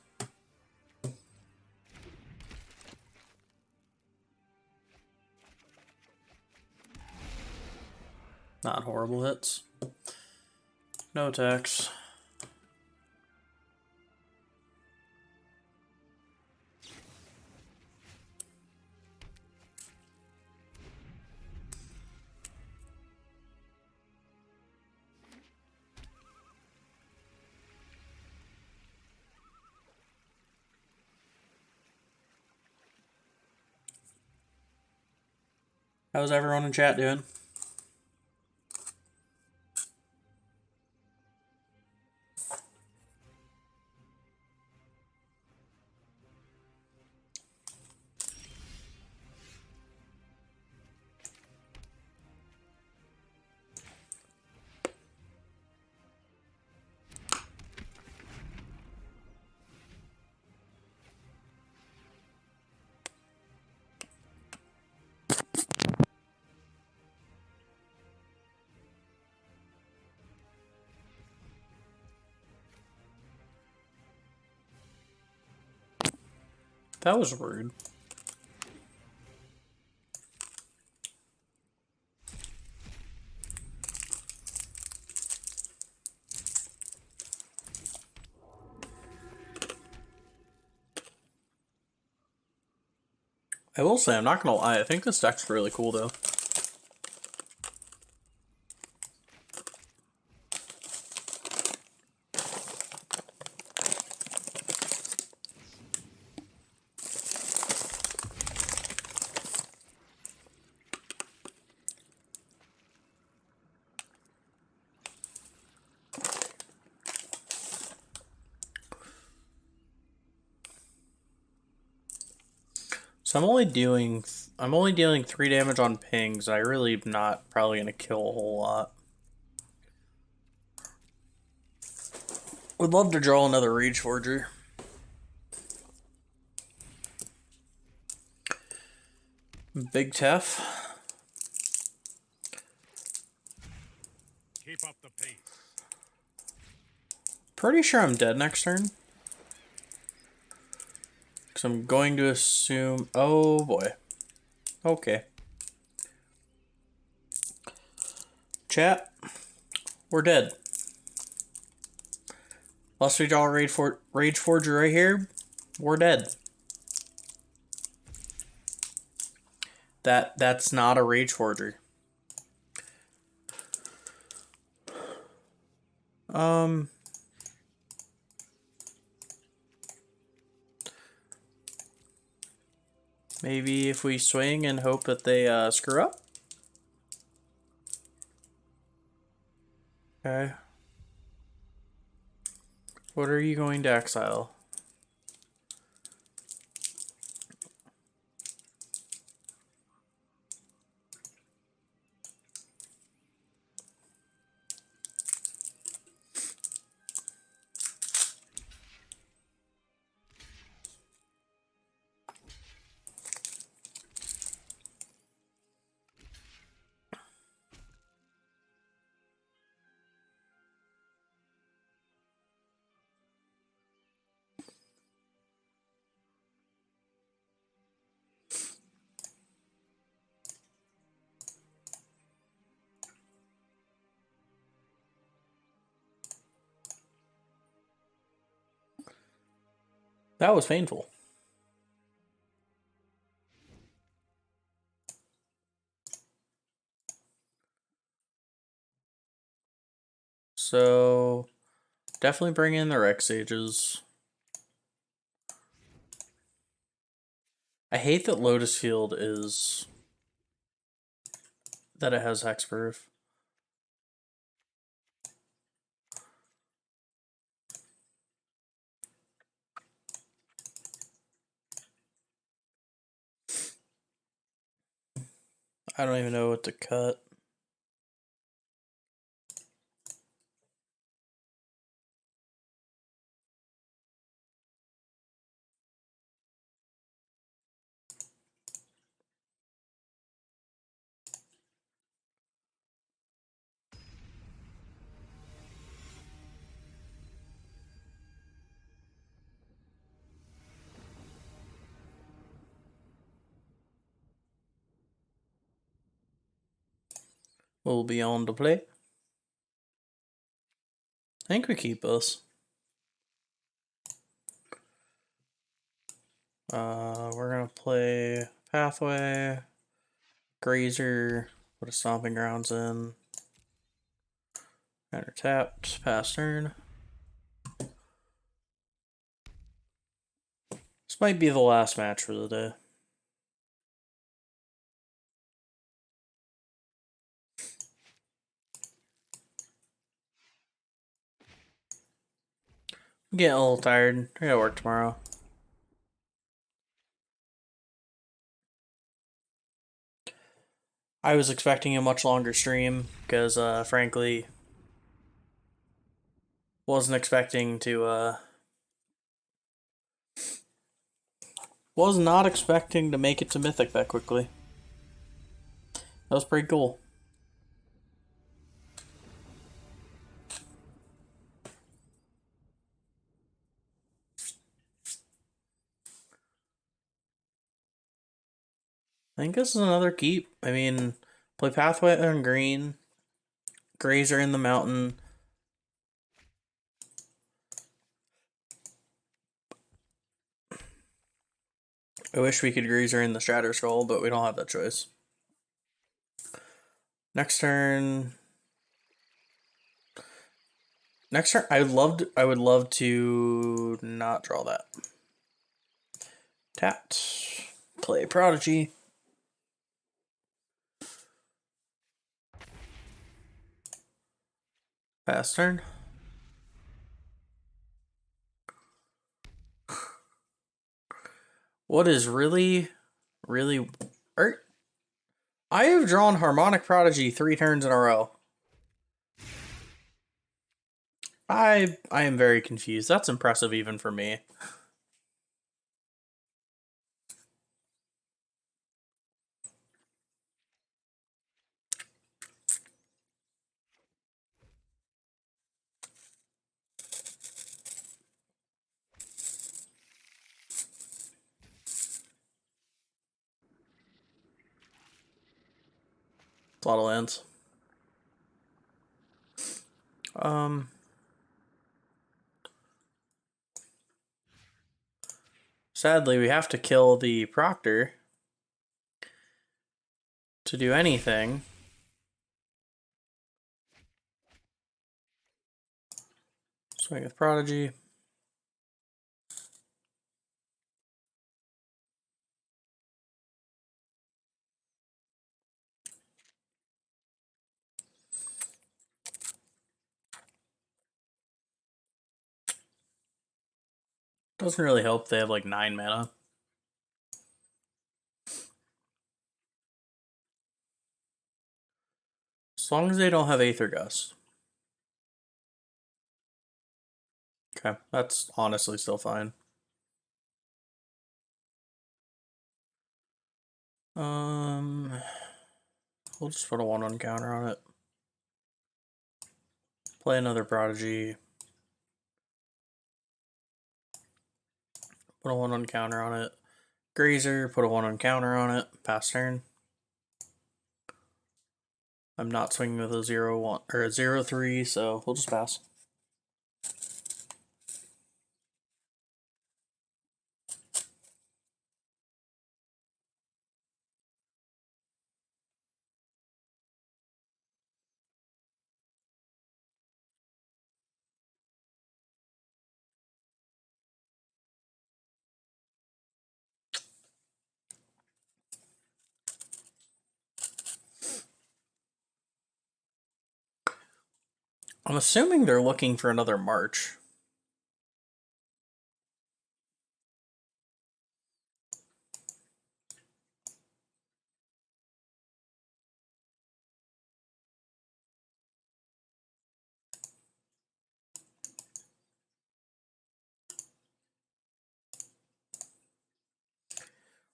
Not horrible hits. No attacks. How's everyone in chat doing? That was rude. I will say, I'm not gonna lie, I think this deck's really cool though. So I'm only dealing 3 damage on pings. I really am not probably gonna kill a whole lot. Would love to draw another Rage Forger. Big Tef. Keep up the pace. Pretty sure I'm dead next turn. Because I'm going to assume... Oh boy. Okay. Chat. We're dead. Unless we draw a Rage Forger right here, we're dead. That's not a Rage Forger. Maybe if we swing and hope that they screw up. Okay. What are you going to exile? That was painful. So, definitely bring in the Rex Sages. I hate that Lotus Field is... that it has Hexproof. I don't even know what to cut. Will be on to play. I think we keep this. We're gonna play Pathway, Grazer, put a Stomping Grounds in. Enter tapped, pass turn. This might be the last match for the day. I'm getting a little tired. I gotta work tomorrow. I was expecting a much longer stream because, frankly, wasn't expecting to, was not expecting to make it to Mythic that quickly. That was pretty cool. I think this is another keep. I mean, play Pathway on green, Grazer in the mountain. I wish we could Grazer in the Shatter Skull, but we don't have that choice. Next turn. Next turn, I would love to not draw that. Tapped. Play Prodigy. Pass turn. What is really, really... I have drawn Harmonic Prodigy 3 turns in a row. I am very confused. That's impressive even for me. It's a lot of lands. Sadly, we have to kill the Proctor to do anything. Swing with Prodigy. Doesn't really help they have like 9 mana. As long as they don't have Aether Gust. Okay, that's honestly still fine. We'll just put a 1/1 counter on it. Play another Prodigy. Put a 1/1 counter on it. Grazer, put a 1/1 counter on it. Pass turn. I'm not swinging with a 0/1 or a 0/3, so we'll just pass. I'm assuming they're looking for another March.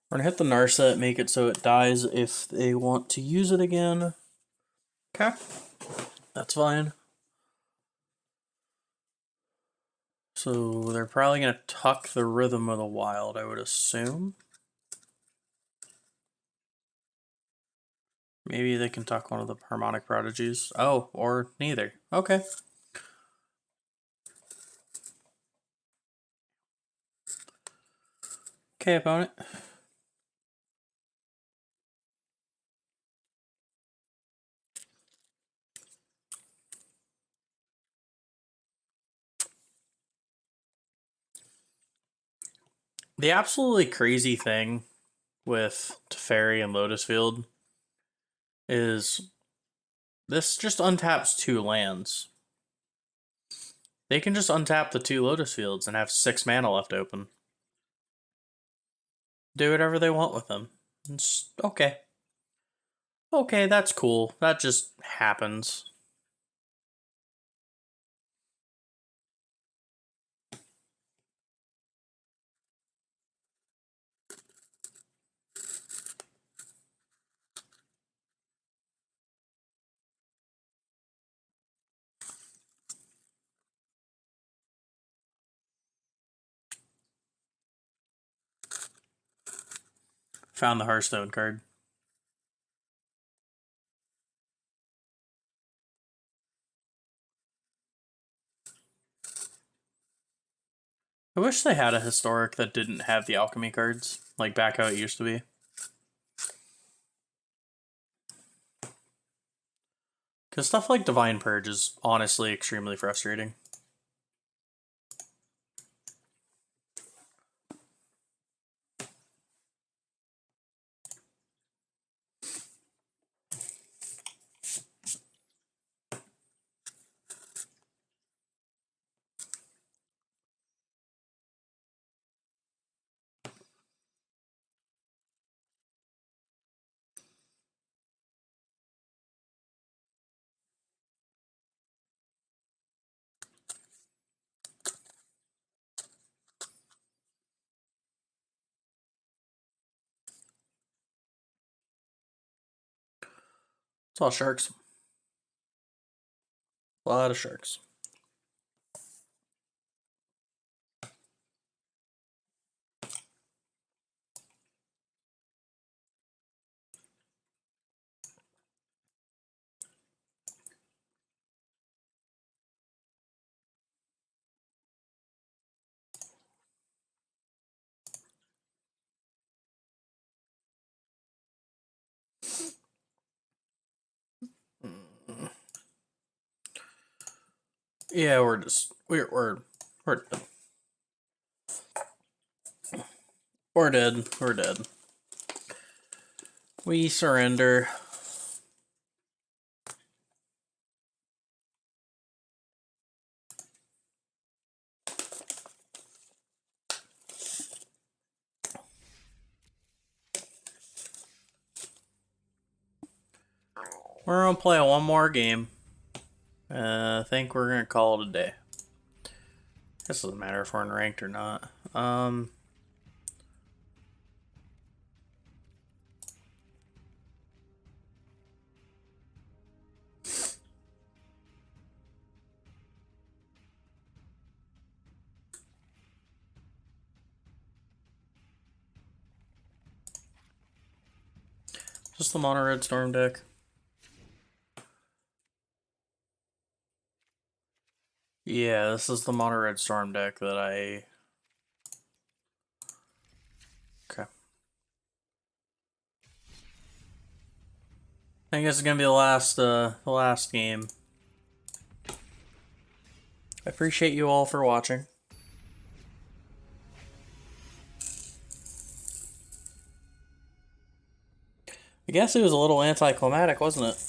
We're gonna hit the Narset, make it so it dies if they want to use it again. Okay, that's fine. So they're probably gonna tuck the Rhythm of the Wild, I would assume. Maybe they can tuck one of the Harmonic Prodigies. Oh, or neither. Okay. Okay, opponent. The absolutely crazy thing with Teferi and Lotus Field is this just untaps 2 lands. They can just untap the 2 Lotus Fields and have 6 mana left open. Do whatever they want with them. It's okay. Okay, that's cool. That just happens. Found the Hearthstone card. I wish they had a historic that didn't have the alchemy cards, like back how it used to be. Because stuff like Divine Purge is honestly extremely frustrating. It's all sharks. A lot of sharks. Yeah, we're dead. We're dead. We're dead. We surrender. We're gonna play one more game. I think we're gonna call it a day. This doesn't matter if we're in ranked or not. Just the mono red storm deck. Yeah, this is the mono red storm deck that I. Okay. I think this is gonna be the last game. I appreciate you all for watching. I guess it was a little anticlimactic, wasn't it?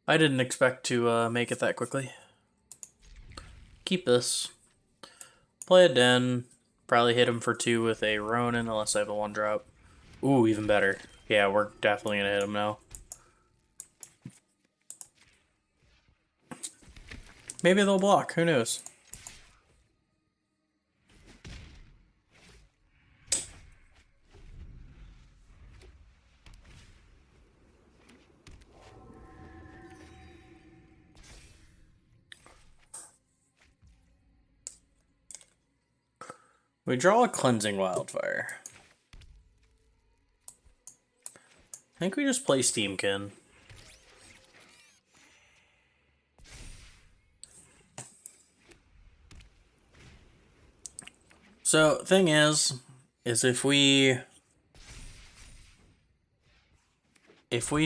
I didn't expect to make it that quickly. Keep this. Play a Den. Probably hit him for 2 with a Ronin, unless I have a 1-drop. Ooh, even better. Yeah, we're definitely gonna hit him now. Maybe they'll block, who knows? We draw a Cleansing Wildfire. I think we just play Steamkin. So, thing is if we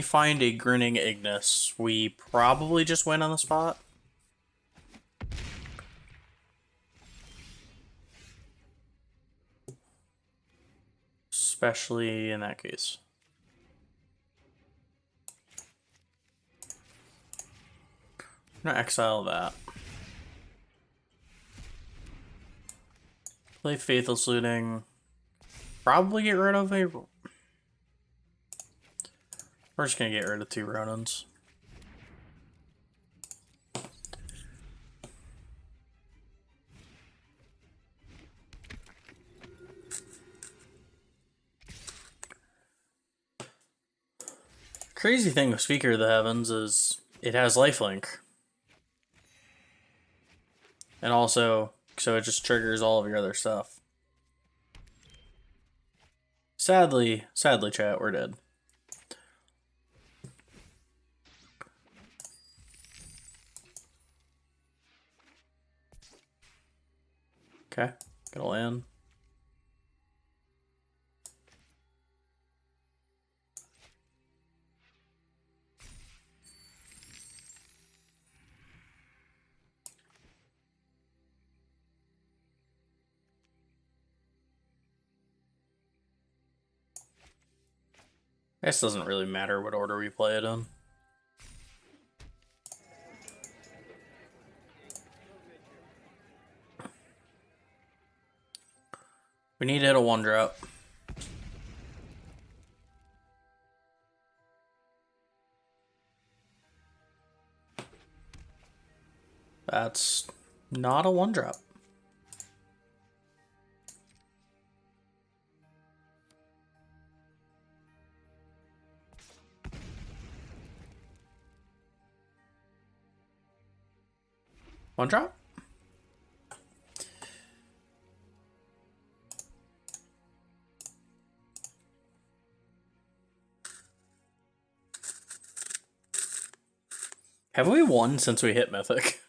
find a Grinning Ignis, we probably just win on the spot. Especially in that case. I'm gonna exile that. Play Faithless Looting. Probably get rid of a... We're just gonna get rid of 2 Ronins. Crazy thing with Speaker of the Heavens is it has lifelink. And also, so it just triggers all of your other stuff. Sadly, chat, we're dead. Okay, got a land. This doesn't really matter what order we play it in. We need to hit a 1-drop. That's not a 1-drop. One drop? Have we won since we hit Mythic?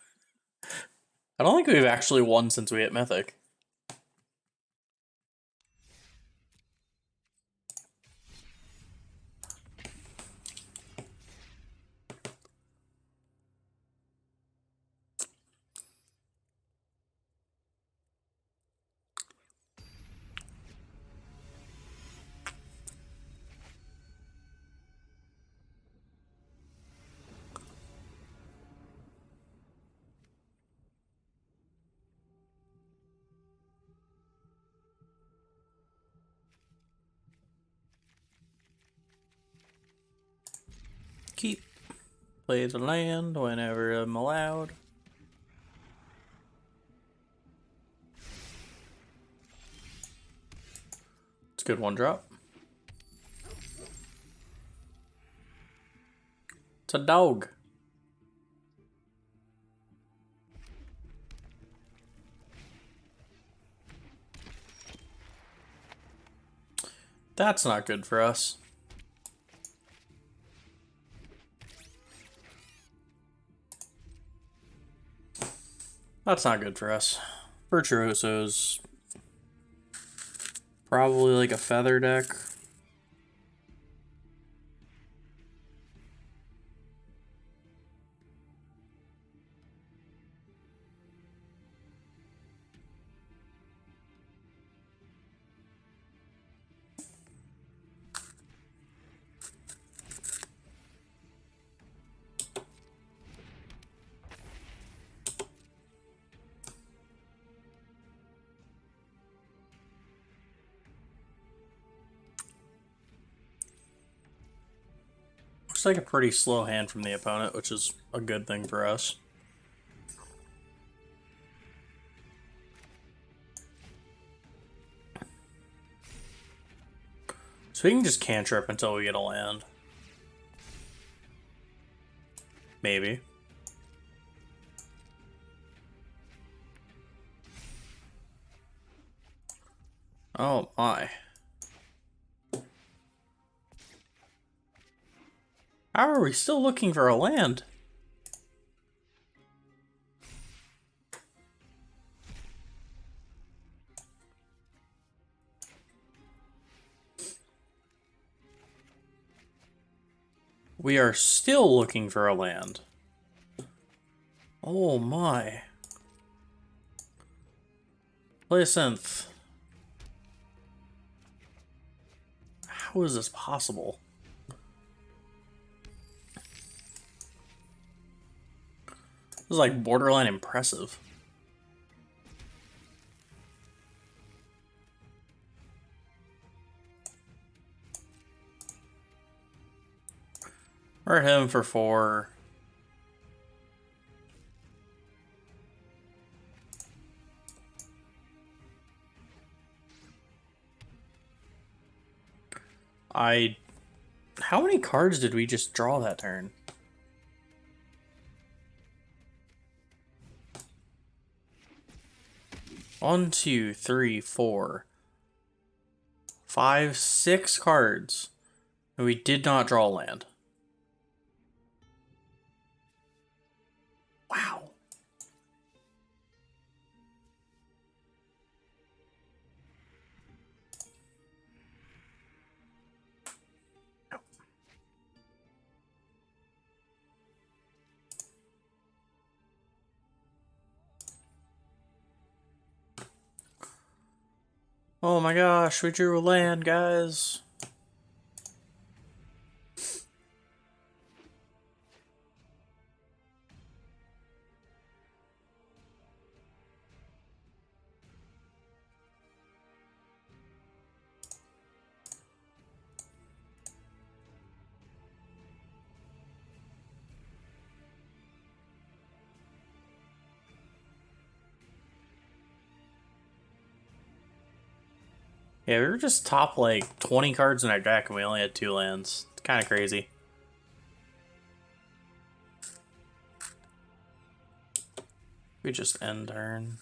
I don't think we've actually won since we hit Mythic. Keep. Play the land whenever I'm allowed. It's a good 1-drop. It's a dog. That's not good for us. That's not good for us. Virtuoso's probably like a feather deck. Looks like a pretty slow hand from the opponent, which is a good thing for us. So we can just cantrip until we get a land. Maybe. Oh my. How are we still looking for a land? We are still looking for a land. Oh my. Play a synth. How is this possible? This is like borderline impressive. We're at him for 4. How many cards did we just draw that turn? One, two, three, 4, 5, 6 cards. And we did not draw land. Wow. Oh my gosh, we drew a land, guys. Yeah, we were just top like 20 cards in our deck and we only had 2 lands. It's kind of crazy. We just end turn.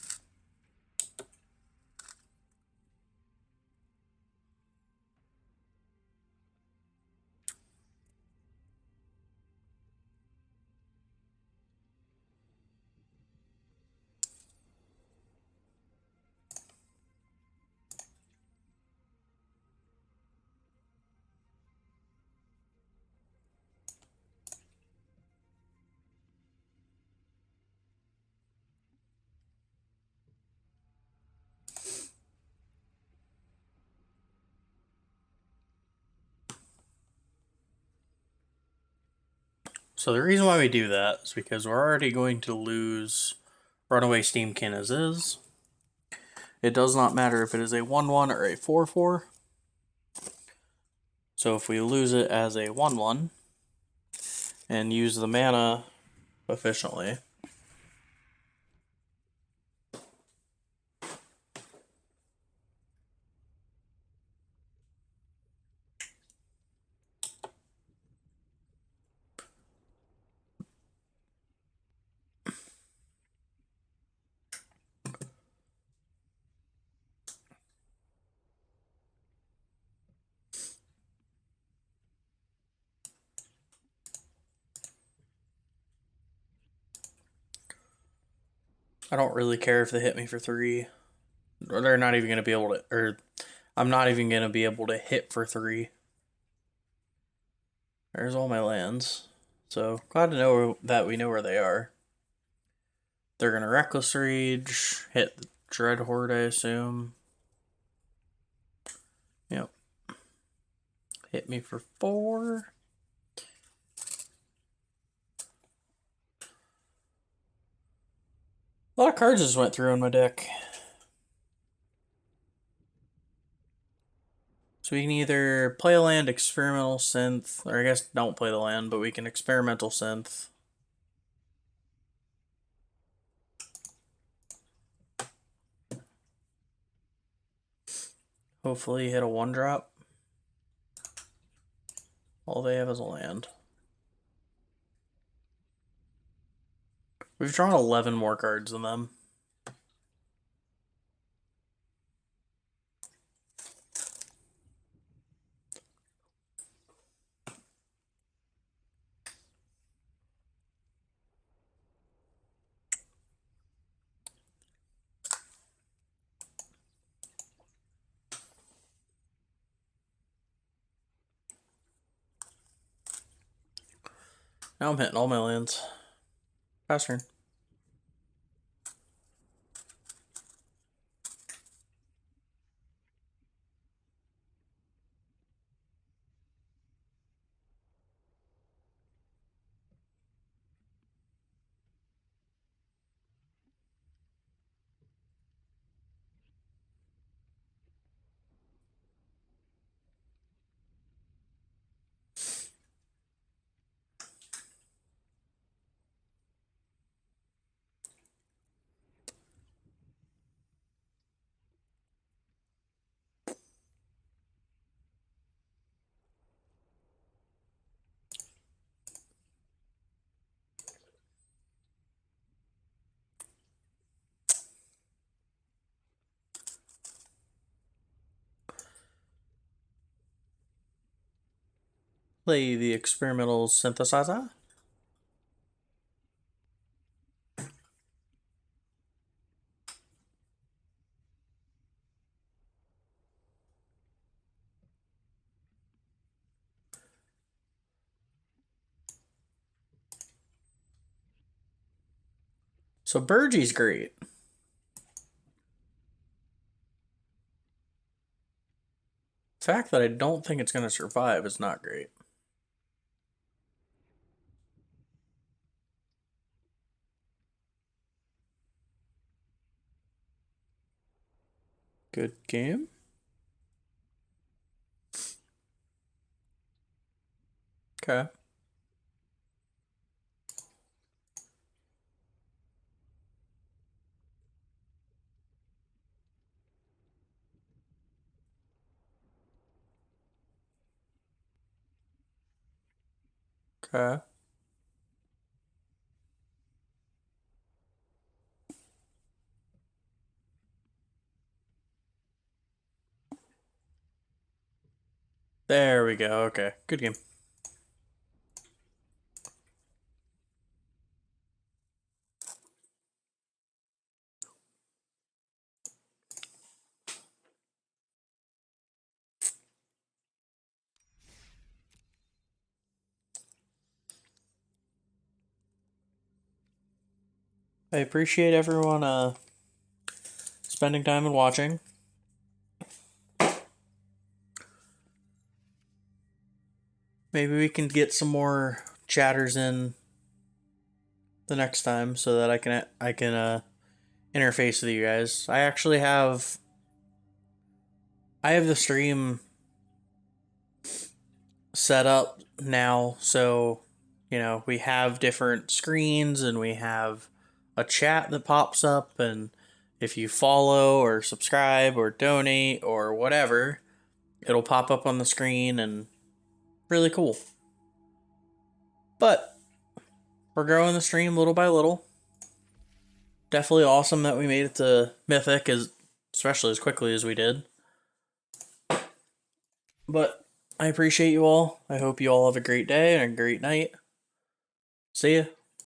So the reason why we do that is because we're already going to lose Runaway Steamkin as is. It does not matter if it is a 1-1 or a 4-4. So if we lose it as a 1-1 and use the mana efficiently, I don't really care if they hit me for 3. They're not even going to be able to, or I'm not even going to be able to hit for 3. There's all my lands. So glad to know that we know where they are. They're going to Reckless Rage, hit the Dread Horde, I assume. Yep. Hit me for 4. A lot of cards just went through in my deck. So we can either play a land, experimental synth, or I guess don't play the land, but we can experimental synth. Hopefully hit a 1-drop. All they have is a land. We've drawn 11 more cards than them. Now I'm hitting all my lands. Pass turn. Play the experimental synthesizer. So Burgie's great. fact that I don't think it's going to survive is not great. Good game. Okay. Okay. There we go. Okay. Good game. I appreciate everyone spending time and watching. Maybe we can get some more chatters in the next time so that I can interface with you guys. I have the stream set up now, so we have different screens and we have a chat that pops up, and if you follow or subscribe or donate or whatever, it'll pop up on the screen, and really cool. But we're growing the stream little by little. Definitely awesome that we made it to Mythic, especially as quickly as we did. But I appreciate you all. I hope you all have a great day and a great night. See ya.